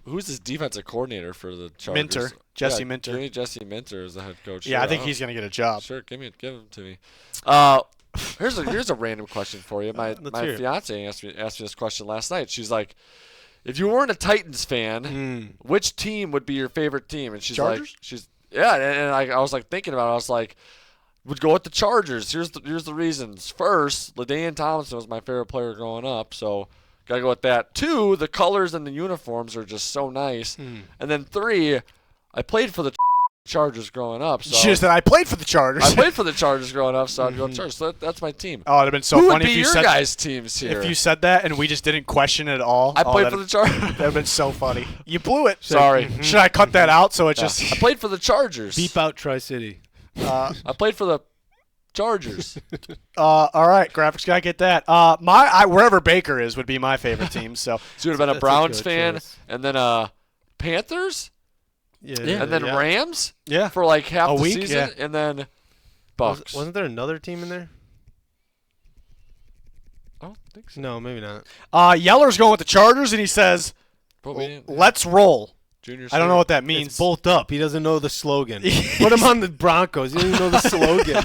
who's his defensive coordinator for the Chargers? Minter. Jesse Minter. Give me Jesse Minter as the head coach. Yeah, Sure, I think he's going to get a job. Sure, give him to me. Here's a random question for you. My hear it. fiance asked me this question last night. She's like, if you weren't a Titans fan, which team would be your favorite team? And she's Chargers? and I was like thinking about it. I was like, would go with the Chargers. Here's the reasons. First, LaDainian Tomlinson was my favorite player growing up, so gotta go with that. 2, the colors and the uniforms are just so nice. And then 3, I played for the Chargers growing up. So She just said I played for the Chargers. I played for the Chargers growing up, so I'd go Chargers. So that's my team. Oh, it'd have been so Who would funny be if you your said guys' teams here? if you said that and we just didn't question it at all. I played for that'd- the Chargers. That'd have been so funny. You blew it. Sorry. Should I cut that out so it Yeah. just? I played for the Chargers. Beep out Tri-City. I played for the Chargers. All right, graphics guy, get that. Wherever Baker is would be my favorite team. So So you'd have been a That's a Browns good fan, choice. and then Panthers, Yeah. and then yeah. Rams yeah, for like half A the week, season, and then Bucks. Wasn't there another team in there? I don't think so. No, maybe not. Yeller's going with the Chargers, and he says, But we didn't- "Let's roll." Junior I don't know what that It's means. bolt up. He doesn't know the slogan. Put him on the Broncos. He doesn't even know the slogan.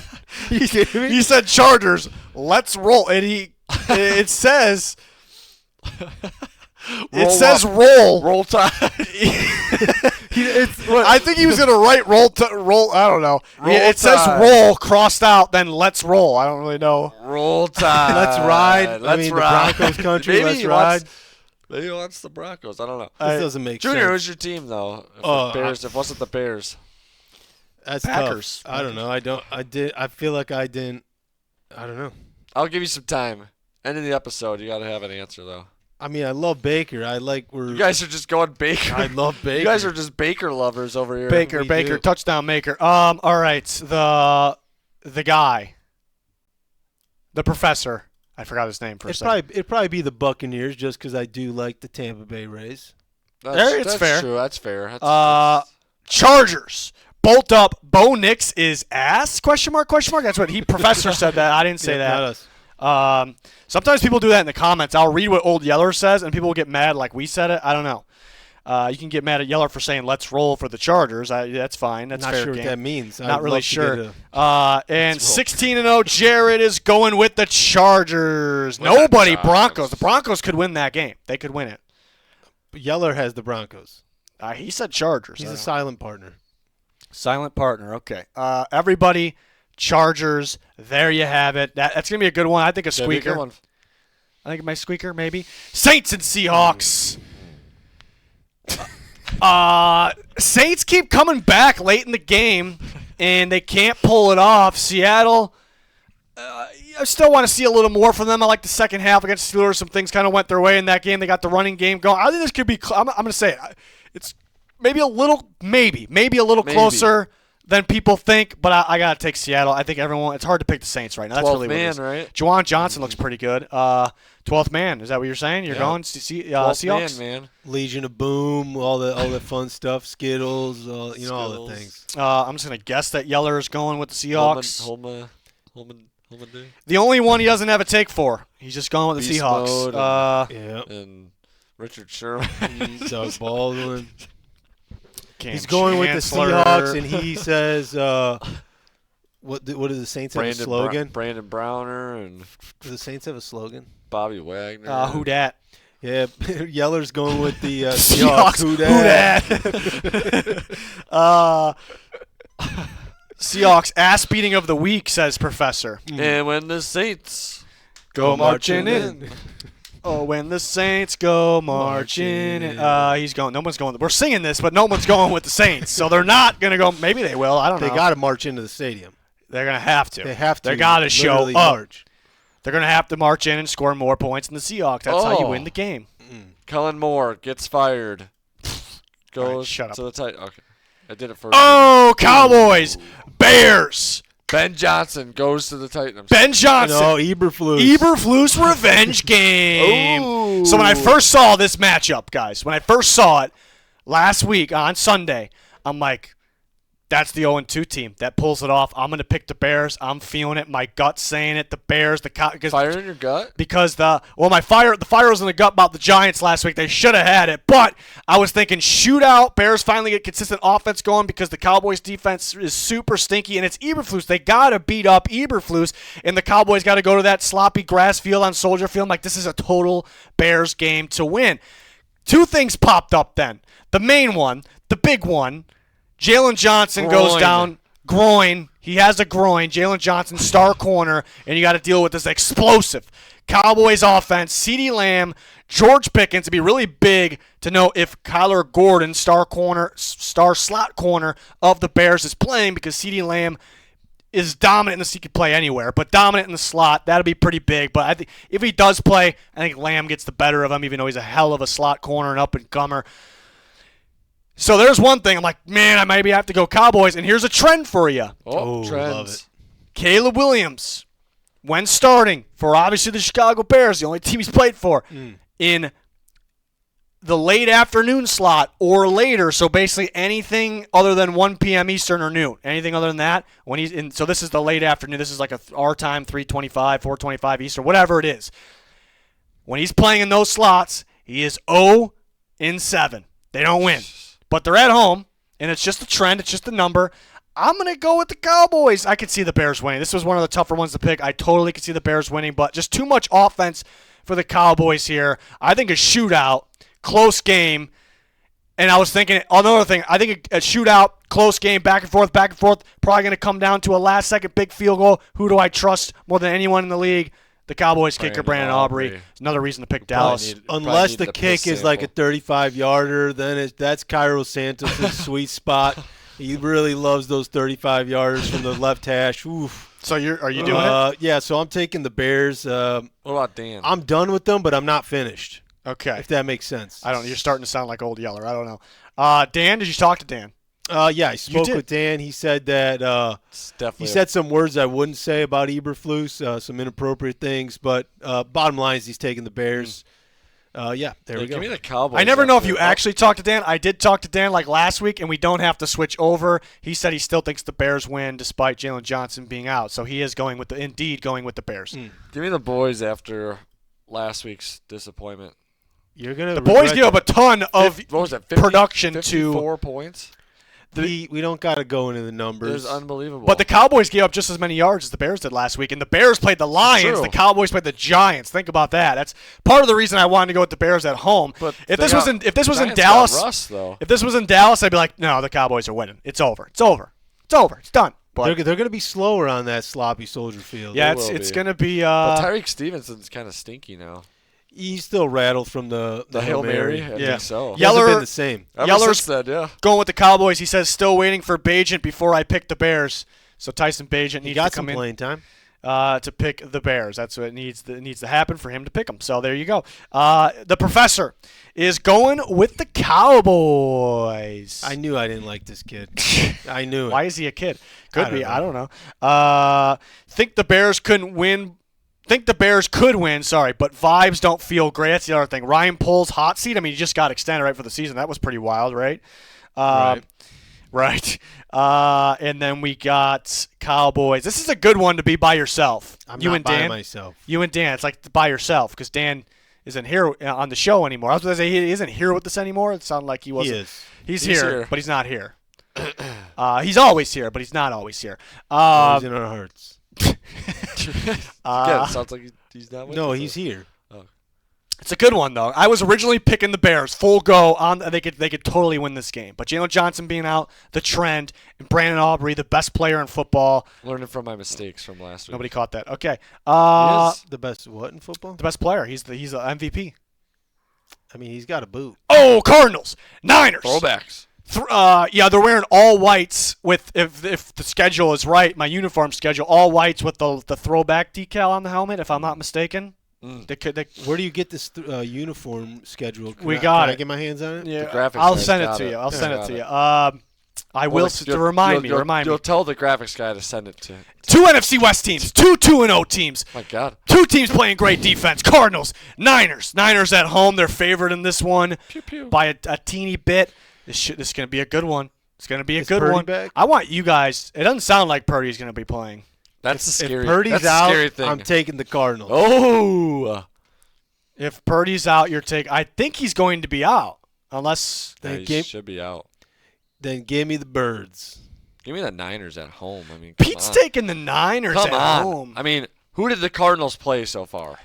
You kidding me? He said Chargers, let's roll. And it says, roll. Roll Tide. I think he was going to write roll. I don't know. Roll It says Tide. roll crossed out, then let's roll. I don't really know. Roll Tide. Let's ride. Let's I mean, ride. the Broncos country. Maybe Let's he ride. Maybe he wants the Broncos. I don't know. This doesn't make Junior, sense. who's your team though? If Oh, the Bears. If it wasn't the Bears. That's Packers. tough. I don't know. I feel like I didn't. I don't know. I'll give you some time. End of the episode. You got to have an answer though. I mean, I love Baker. You guys are just going Baker. I love Baker. You guys are just Baker lovers over here. Baker, We Baker, do. touchdown maker. All right, the guy, the professor. I forgot his name for a second. It'd probably be the Buccaneers just because I do like the Tampa Bay Rays. It's fair. True. That's fair. That's Chargers. Bolt up. Bo Nix is ass? Question mark? Question mark? That's what professor said that. I didn't say Yeah, not that. us. Sometimes people do that in the comments. I'll read what Old Yeller says, and people will get mad like we said it. I don't know. You can get mad at Yeller for saying "Let's roll" for the Chargers. That's fine. That's Not fair sure game. what that means. Not I'd really love to sure. get a- And Let's roll. 16-0, Jared is going with the Chargers. With the Nobody. Chargers. Broncos. The Broncos could win that game. They could win it. Yeller has the Broncos. He said Chargers. He's I a don't- silent partner. Silent partner. Okay. Everybody, Chargers. There you have it. That's gonna be a good one. I think a That'd be a good squeaker. one. I think my squeaker maybe. Saints and Seahawks. Saints keep coming back late in the game, and they can't pull it off. Seattle. I still want to see a little more from them. I like the second half against the Steelers. Some things kind of went their way in that game. They got the running game going. I think this could be. I'm going to say it. It's maybe a little closer than people think. But I got to take Seattle. I think everyone. It's hard to pick the Saints right now. That's 12th really what it man, is. right? Juwan Johnson looks pretty good. 12th man. Is that what you're saying? You're Yeah. going 12th Seahawks? man. Legion of Boom, all the fun stuff, Skittles, all the Skittles. things. I'm just going to guess that Yeller is going with the Seahawks. Holman. The only one he doesn't have a take for. He's just going with the Beast Seahawks. mode Yeah. And Richard Sherman. Doug Baldwin. Cam He's going with the Chancellor. Seahawks, and he says, "What do the Saints have a slogan? Brandon Browner and Do the Saints have a slogan? Bobby Wagner. Who dat? Yeah, Yeller's going with the Seahawks. Seahawks. Who dat? Seahawks ass beating of the week, says Professor. And when the Saints Go marching in. Oh, when the Saints go marching in. He's going. No one's going. We're singing this, but no one's going with the Saints. So they're not going to go. Maybe they will. I don't They know. got to march into the stadium. They're going to have to. They have to. They got to show literally up. march. They're going to have to march in and score more points than the Seahawks. That's how you Oh. win the game. Kellen Moore gets fired. Goes All right, shut up. to the tight. Okay, I did it first. Oh, Cowboys. Bears. Ben Johnson goes to the Titans. Ben Johnson. No, Eberflus. Eberflus revenge game. Ooh. So when I first saw this matchup, guys, when I first saw it last week on Sunday, I'm like, that's the 0-2 team that pulls it off. I'm going to pick the Bears. I'm feeling it. My gut's saying it. The Bears, Fire in your gut. because the fire was in the gut about the Giants last week. They should have had it, but I was thinking shootout. Bears finally get consistent offense going because the Cowboys defense is super stinky, and it's Eberflus. They gotta beat up Eberflus, and the Cowboys got to go to that sloppy grass field on Soldier Field. I'm like, this is a total Bears game to win. Two things popped up then. The main one, the big one. Jalen Johnson goes Groin. down. Groin. He has a groin. Jalen Johnson, star corner, and you got to deal with this explosive Cowboys offense, CeeDee Lamb, George Pickens. It'd be really big to know if Kyler Gordon, star slot corner of the Bears, is playing, because CeeDee Lamb is dominant in the, he could play anywhere, but dominant in the slot. That'll be pretty big. But I think if he does play, I think Lamb gets the better of him, even though he's a hell of a slot corner and up and comer. So there's one thing. I'm like, man, I maybe have to go Cowboys. And here's a trend for you. Oh, trends. love it. Caleb Williams, when starting for obviously the Chicago Bears, the only team he's played for, in the late afternoon slot or later, so basically anything other than 1 p.m. Eastern or noon, anything other than that, when he's in, so this is the late afternoon, this is like our time, 3:25, 4:25 Eastern, whatever it is. When he's playing in those slots, he is 0-7. They don't win, but they're at home, and it's just a trend, it's just a number. I'm going to go with the Cowboys. I could see the Bears winning. This was one of the tougher ones to pick. I totally could see the Bears winning, but just too much offense for the Cowboys here. I think a shootout, close game. And I was thinking, another thing, I think a shootout, close game, back and forth, probably going to come down to a last-second big field goal. Who do I trust more than anyone in the league? The Cowboys kicker, Brandon Aubrey. It's another reason to pick Dallas. Unless the kick is like a 35-yarder, then that's Cairo Santos' sweet spot. He really loves those 35-yarders from the left hash. Oof. So are you doing it? Yeah, so I'm taking the Bears. What about Dan? I'm done with them, but I'm not finished. Okay. If that makes sense. I don't know. You're starting to sound like Old Yeller. I don't know. Dan, did you talk to Dan? Yeah, I spoke with Dan. He said that he said some words I wouldn't say about Eberflus, some inappropriate things, but bottom line is he's taking the Bears. Yeah, there we go. Give me the Cowboys. I never know if you actually talked to Dan. I did talk to Dan like last week, and we don't have to switch over. He said he still thinks the Bears win despite Jalen Johnson being out. So he is going with the Bears. Give me the boys after last week's disappointment. You're gonna. The boys give up a ton of what was that, production 54 points. We don't got to go into the numbers. It was unbelievable. But the Cowboys gave up just as many yards as the Bears did last week, and the Bears played the Lions. True. The Cowboys played the Giants. Think about that. That's part of the reason I wanted to go with the Bears at home. But if this was in Giants Dallas, got Russ, though. if this was in Dallas, I'd be like, no, the Cowboys are winning. It's over. It's over. It's over. It's done. But they're going to be slower on that sloppy Soldier Field. yeah, it's going to be. But Tyreek Stevenson's kind of stinky now. He's still rattled from the Hail Mary. I Yeah. think so. He hasn't been the same. Yeller's said, yeah. going with the Cowboys. He says still waiting for Bagent before I pick the Bears. So Tyson Bagent He needs got to come some playing time. to pick the Bears. That's what needs to happen for him to pick them. So there you go. The professor is going with the Cowboys. I knew I didn't like this kid. I knew it. Why is he a kid? Could I don't be. know. I don't know. Think the Bears couldn't win. Think the Bears could win, but vibes don't feel great. That's the other thing. Ryan Poles hot seat. I mean, he just got extended right for the season. That was pretty wild, right? Right. And then we got Cowboys. This is a good one to be by yourself. I'm you not and by Dan. myself. You and Dan. It's like by yourself because Dan isn't here on the show anymore. I was going to say he isn't here with us anymore. It sounded like he wasn't. He is. He's He's here, here. but he's not here. He's always here, but he's not always here. He's in our hearts. Again, it sounds like he's not with No, us. he's here. It's a good one though. I was originally picking the Bears full go on. They could totally win this game, but Jalen Johnson being out, the trend, and Brandon Aubrey, the best player in football. Learning from my mistakes from last week. Nobody caught that. Okay. He is the best what in football? The best player. He's the MVP. I mean, he's got a boot. Oh, Cardinals, Niners. Throwbacks. Yeah, they're wearing all whites with if the schedule is right, my uniform schedule, all whites with the throwback decal on the helmet, if I'm not mistaken. Where do you get this uniform schedule? Can I it. get my hands on it? Yeah, graphics I'll guy's send it got to it. you. I'll send it Got to it. you. I will to remind me. You'll tell the graphics guy to send it to. Two NFC West teams, two 2-0 teams. My God. Two teams playing great defense. Cardinals, Niners. Niners at home. They're favored in this one Pew, pew. by a teeny bit. This is going to be a good one. It's going to be a good Purdy one. back? I want you guys. It doesn't sound like Purdy's going to be playing. That's the scary. If Purdy's that's the out, scary thing. I'm taking the Cardinals. Oh. If Purdy's out, I think he's going to be out. Unless Yeah, he Game- should be out. Then give me the Birds. Give me the Niners at home. I mean, come Pete's on. taking the Niners Come at on. home. I mean, who did the Cardinals play so far?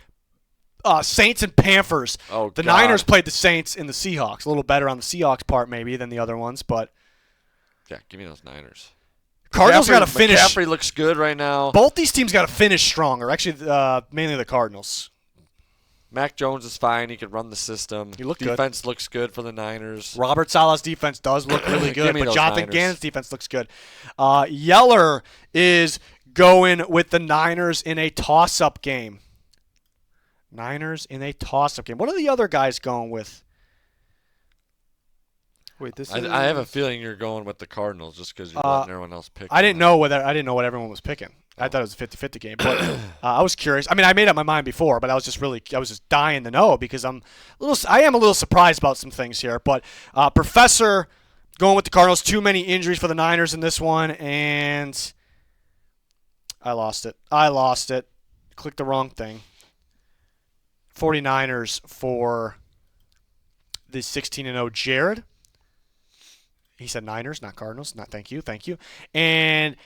Saints and Panthers. Oh, The God. Niners played the Saints and the Seahawks. A little better on the Seahawks part maybe than the other ones, but Yeah, give me those Niners. Cardinals got to finish. McCaffrey looks good right now. Both these teams got to finish strong, or actually mainly the Cardinals. Mac Jones is fine. He can run the system. He looked Defense looks good for the Niners. Robert Saleh's defense does look really good, but Jonathan Niners. Gannon's defense looks good. Yeller is going with the Niners in a toss-up game. Niners in a toss-up game. What are the other guys going with? Wait, I have a feeling you're going with the Cardinals just because you're letting everyone else pick. I didn't know what everyone was picking. I thought it was a 50-50 game, but I was curious. I mean, I made up my mind before, but I was just dying to know because I am a little surprised about some things here. But Professor going with the Cardinals. Too many injuries for the Niners in this one, and I lost it. Clicked the wrong thing. 49ers for the 16-0 Jared. He said Niners, not Cardinals. Not thank you. And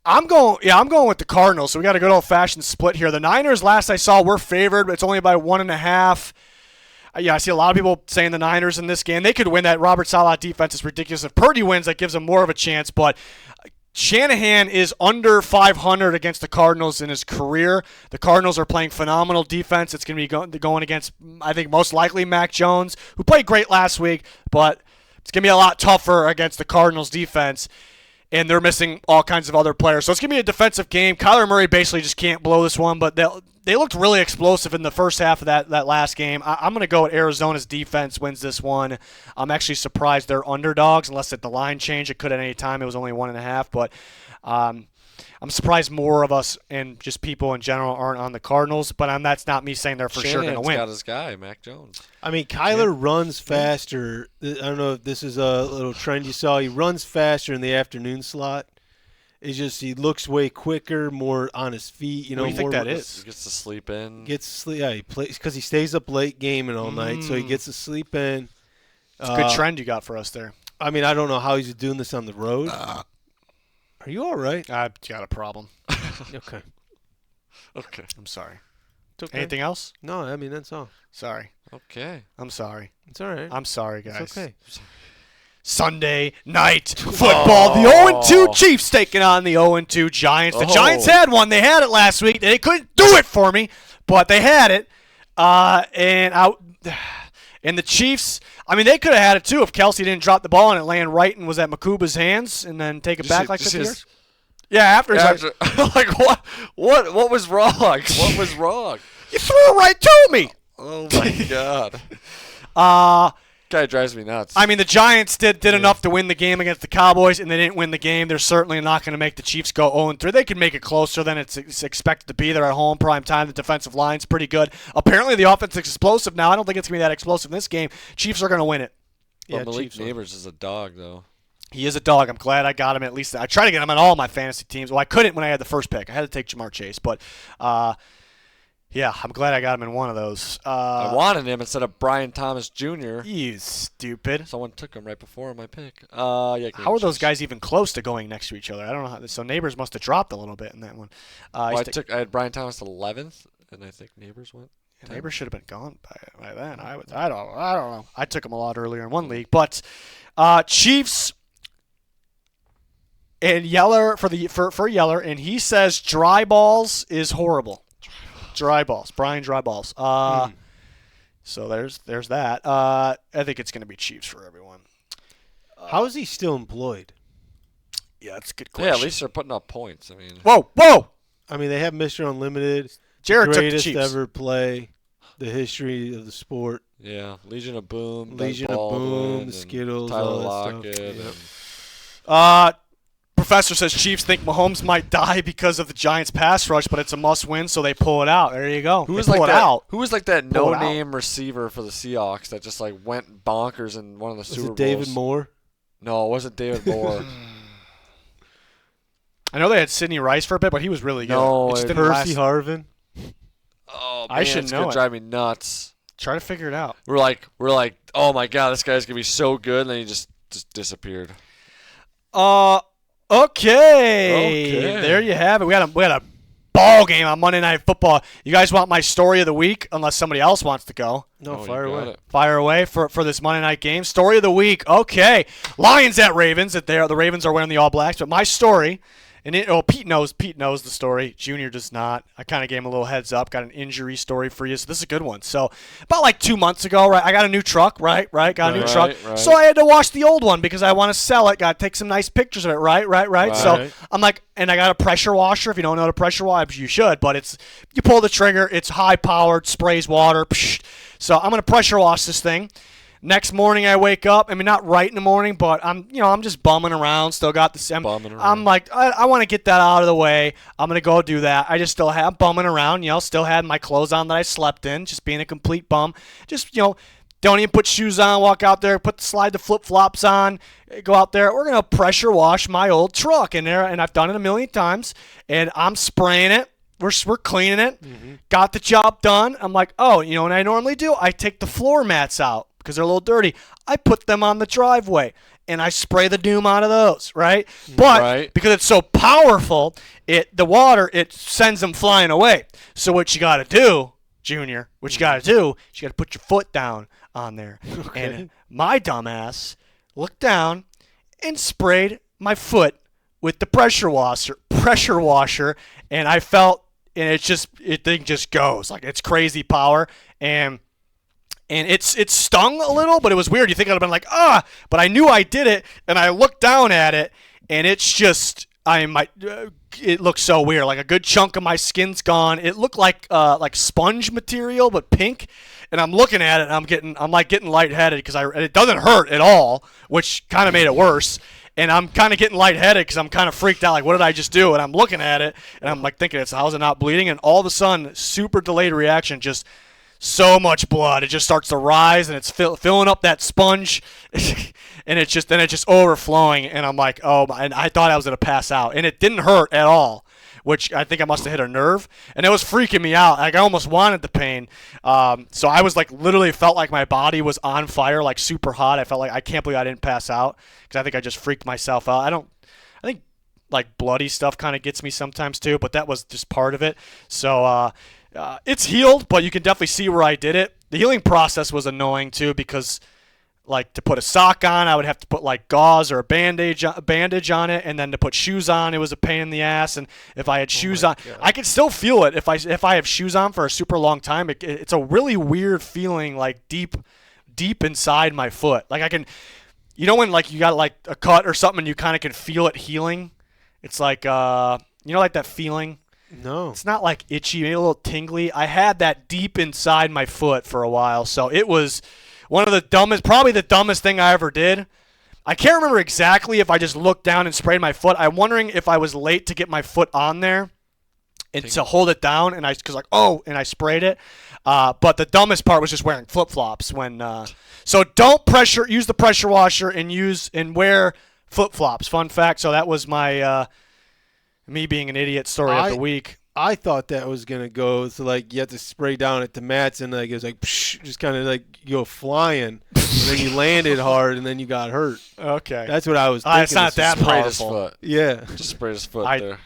I'm going with the Cardinals. So we got a good old-fashioned split here. The Niners, last I saw, were favored, but it's only by 1.5. I see a lot of people saying the Niners in this game. They could win. That Robert Saleh defense is ridiculous. If Purdy wins, that gives them more of a chance. But Shanahan is under 500 against the Cardinals in his career. The Cardinals are playing phenomenal defense. It's going to be going against, I think, most likely Mac Jones, who played great last week, but it's going to be a lot tougher against the Cardinals defense. And they're missing all kinds of other players. So it's going to be a defensive game. Kyler Murray basically just can't blow this one, but they looked really explosive in the first half of that last game. I'm going to go with Arizona's defense wins this one. I'm actually surprised they're underdogs unless at the line change. It could at any time. It was only 1.5, but I'm surprised more of us and just people in general aren't on the Cardinals, but that's not me saying they're for sure going to win. Got his guy, Mac Jones. I mean, Kyler runs faster. I don't know if this is a little trend you saw. He runs faster in the afternoon slot. It's just he looks way quicker, more on his feet. What do you think that is? He gets to sleep in. Yeah, he plays because he stays up late gaming all night, so he gets to sleep in. It's a good trend you got for us there. I mean, I don't know how he's doing this on the road. Are you all right? I've got a problem. Okay. I'm sorry. It's okay. Anything else? No, I mean, that's all. Sorry. Okay. I'm sorry. It's all right. I'm sorry, guys. It's okay. Sunday night football. The 0-2 Chiefs taking on the 0-2 Giants. The Giants had one. They had it last week. They couldn't do it for me, but they had it. And the Chiefs, I mean, they could have had it too if Kelsey didn't drop the ball and it landed right and was at Makuba's hands and then take it back like that. Yeah, after like what was wrong? What was wrong? You threw it right to me. Oh my God. Guy drives me nuts. I mean, the Giants did enough to win the game against the Cowboys, and they didn't win the game. They're certainly not going to make the Chiefs go 0-3. They can make it closer than it's expected to be. They're at home, prime time. The defensive line's pretty good. Apparently, the offense is explosive now. I don't think it's going to be that explosive in this game. Chiefs are going to win it. Well, Malik Neighbors is a dog, though. He is a dog. I'm glad I got him at least. I tried to get him on all my fantasy teams. Well, I couldn't when I had the first pick. I had to take Jamar Chase, but yeah, I'm glad I got him in one of those. I wanted him instead of Brian Thomas Jr. You stupid. Someone took him right before my pick. Yeah, how are those guys even close to going next to each other? I don't know. So Neighbors must have dropped a little bit in that one. I had Brian Thomas 11th, and I think Neighbors went. Neighbors should have been gone by then. I don't know. I took him a lot earlier in one league, but Chiefs and Yeller for Yeller, and he says dry balls is horrible. Dry balls, Brian Dry Balls. So there's that. I think it's going to be Chiefs for everyone. How is he still employed? Yeah, that's a good question. Yeah, at least they're putting up points. I mean, whoa! I mean, they have Mr. Unlimited, Jared greatest took the Chiefs. ever play, the history of the sport. Yeah, Legion of Boom, the Skittles, Tyler all that Lockett. Stuff. Professor says Chiefs think Mahomes might die because of the Giants' pass rush, but it's a must-win, so they pull it out. There you go. Who was like that no-name receiver for the Seahawks that just like went bonkers in one of the Super Bowls? David Moore? No, it wasn't David Moore. I know they had Sidney Rice for a bit, but he was really good. No, Percy Harvin. Oh, man, I should know. Drive me nuts. Try to figure it out. We're like, oh my God, this guy's gonna be so good, and then he just disappeared. Okay. There you have it. We had a ball game on Monday Night Football. You guys want my story of the week? Unless somebody else wants to go. No, fire away. Fire away for this Monday night game. Story of the week. Okay. Lions at Ravens. The Ravens are winning the All Blacks. But my story Pete knows the story. Junior does not. I kind of gave him a little heads up. Got an injury story for you, so this is a good one. So about like 2 months ago, right? I got a new truck, right? Got a new truck. Right. So I had to wash the old one because I want to sell it. Got to take some nice pictures of it, right? So I'm like, and I got a pressure washer. If you don't know what a pressure washer, you should. But you pull the trigger. It's high powered, sprays water. Psh. So I'm gonna pressure wash this thing. Next morning I wake up. I mean, not right in the morning, but I'm just bumming around. Still got this. I'm like, I want to get that out of the way. I'm gonna go do that. I just still have bumming around. Still had my clothes on that I slept in. Just being a complete bum. Just don't even put shoes on. Walk out there. Slide the flip flops on. Go out there. We're gonna pressure wash my old truck in there, and I've done it a million times. And I'm spraying it. We're cleaning it. Mm-hmm. Got the job done. I'm like, what I normally do? I take the floor mats out because they're a little dirty. I put them on the driveway, and I spray the doom out of those, right? But because it's so powerful, the water sends them flying away. So what you got to do, Junior, you got to put your foot down on there. Okay. And my dumbass looked down and sprayed my foot with the pressure washer, and I felt, and it thing just goes like it's crazy power, and it stung a little, but it was weird. You think I'd have been like, but I knew I did it, and I looked down at it, and it's just, it looks so weird. Like a good chunk of my skin's gone. It looked like sponge material, but pink. And I'm looking at it, and I'm getting lightheaded because it doesn't hurt at all, which kind of made it worse. And I'm kind of getting lightheaded because I'm kind of freaked out. Like, what did I just do? And I'm looking at it, and I'm like thinking, how's it not bleeding? And all of a sudden, super delayed reaction, just so much blood. It just starts to rise, and it's filling up that sponge, and it's just overflowing. And I'm like, and I thought I was gonna pass out, and it didn't hurt at all, which I think I must have hit a nerve, and it was freaking me out. Like I almost wanted the pain. So I was like, literally felt like my body was on fire, like super hot. I felt like I can't believe I didn't pass out because I think I just freaked myself out. I think like bloody stuff kind of gets me sometimes too, but that was just part of it. So it's healed, but you can definitely see where I did it. The healing process was annoying too because, like, to put a sock on, I would have to put like gauze or a bandage on it, and then to put shoes on, it was a pain in the ass. And if I had shoes on, I could still feel it if I have shoes on for a super long time. It's a really weird feeling, like deep inside my foot. Like I can, when like you got like a cut or something, and you kind of can feel it healing. It's like like that feeling. No. It's not like itchy, maybe a little tingly. I had that deep inside my foot for a while, so it was one of probably the dumbest thing I ever did. I can't remember exactly if I just looked down and sprayed my foot. I'm wondering if I was late to get my foot on there and to hold it down, and I sprayed it. But the dumbest part was just wearing flip-flops when. So don't use the pressure washer and wear flip-flops. Fun fact. So that was my me being an idiot story of the week. I thought that was gonna go so like you have to spray down at the mats and like it was like psh, just kind of like you go flying and then you landed hard and then you got hurt. Okay, that's what I was thinking. It's not that powerful. Yeah, just sprayed his foot there.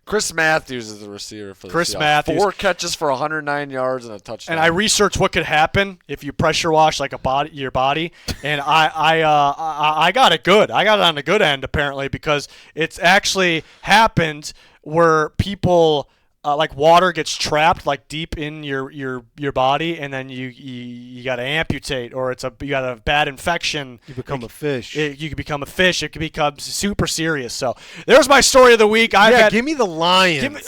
Chris Matthews is the receiver for the Chris Seahawks. Matthews, 4 catches for 109 yards and a touchdown. And I researched what could happen if you pressure wash like your body, and I got it good. I got it on the good end apparently because it's actually happened where people like water gets trapped like deep in your body, and then you got to amputate, or you got a bad infection. You become a fish. You can become a fish. It can become super serious. So there's my story of the week. Give me the Lions.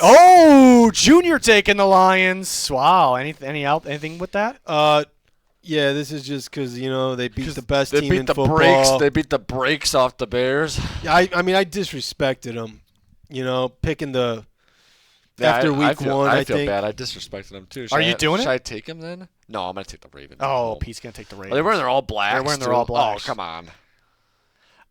Junior taking the Lions. Wow. Anything with that? Yeah, this is just because they beat the best team in football. They beat the brakes off the Bears. I mean I disrespected them. Picking the. After week one, I feel think. bad. I disrespected them too. Are you doing it? Should I take them then? No, I'm gonna take the Ravens. Oh, Pete's gonna take the Ravens. They're wearing their all blacks. They're wearing their all blacks. Oh, come on.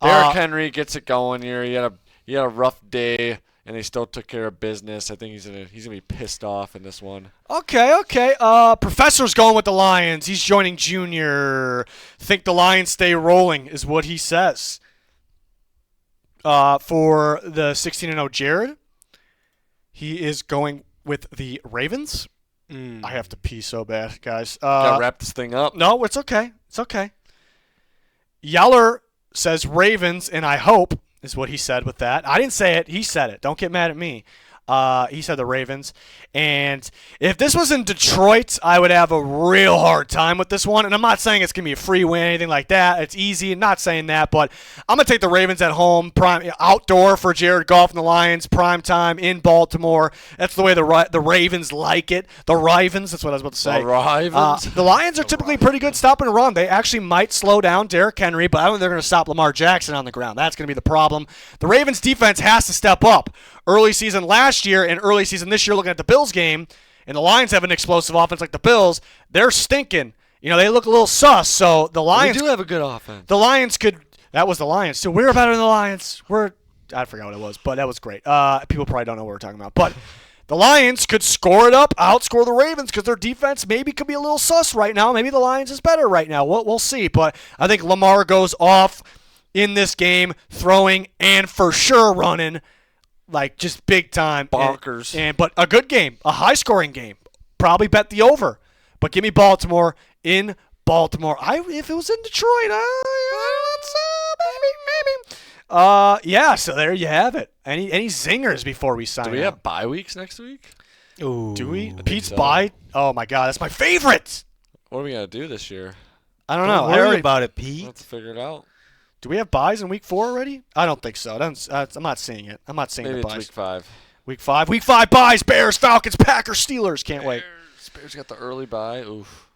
Derrick Henry gets it going here. He had a rough day, and he still took care of business. I think he's gonna be pissed off in this one. Okay. Professor's going with the Lions. He's joining Junior. Think the Lions stay rolling is what he says. For the 16-0 Jared. He is going with the Ravens. I have to pee so bad, guys. Gotta wrap this thing up. No, it's okay. It's okay. Yeller says Ravens, and I hope is what he said with that. I didn't say it. He said it. Don't get mad at me. He said the Ravens. And if this was in Detroit, I would have a real hard time with this one. And I'm not saying it's going to be a free win, anything like that. It's easy. I'm not saying that. But I'm going to take the Ravens at home, outdoor for Jared Goff and the Lions, prime time in Baltimore. That's the way the Ravens like it. The Ravens, that's what I was about to say. The Ravens? The Lions are typically pretty good stopping and run. They actually might slow down Derrick Henry, but I don't think they're going to stop Lamar Jackson on the ground. That's going to be the problem. The Ravens defense has to step up. Early season last year and early season this year, looking at the Bills game, and the Lions have an explosive offense like the Bills, they're stinking. They look a little sus. So the Lions do have a good offense. The Lions could. That was the Lions. So we're better than the Lions. I forgot what it was, but that was great. People probably don't know what we're talking about, but the Lions could score it up, outscore the Ravens because their defense maybe could be a little sus right now. Maybe the Lions is better right now. We'll see. But I think Lamar goes off in this game, throwing and for sure running. Like, just big time. Bonkers. But a good game. A high-scoring game. Probably bet the over. But give me Baltimore in Baltimore. If it was in Detroit, maybe. Yeah, so there you have it. Any zingers before we sign Do we out? have bye weeks next week? Ooh, Do we? I Pete's think so. bye? Oh, my God. That's my favorite. What are we going to do this year? I don't know. Don't worry about it, Pete. Let's figure it out. Do we have buys in week 4 already? I don't think so. I'm not seeing it. I'm not seeing Maybe the it's buys. week 5. Week 5. Week 5 buys. Bears, Falcons, Packers, Steelers. Can't wait. Bears got the early bye. Oof.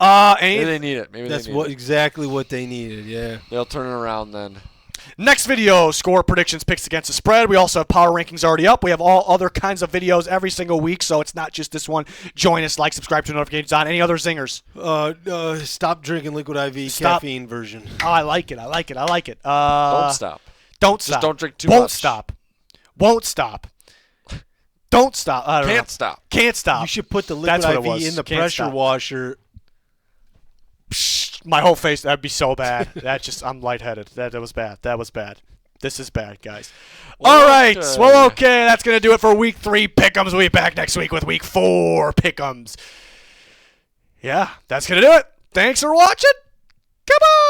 Maybe Maybe they need it. That's exactly what they needed. Yeah. They'll turn it around then. Next video, score predictions, picks against the spread. We also have power rankings already up. We have all other kinds of videos every single week, so it's not just this one. Join us, subscribe to notifications on. Any other zingers? Stop drinking Liquid IV caffeine version. Oh, I like it. Don't stop. Don't stop. Just don't drink too Won't much. stop. Won't stop. Don't stop. I don't know. Can't stop. Can't stop. You should put the Liquid That's what it IV was. in the Can't pressure stop. washer. My whole face, that'd be so bad. I'm lightheaded. That was bad. That was bad. This is bad, guys. All right. Well, okay. That's going to do it for week 3 pick'ems. We'll be back next week with week 4 pick'ems. Yeah, that's going to do it. Thanks for watching. Come on.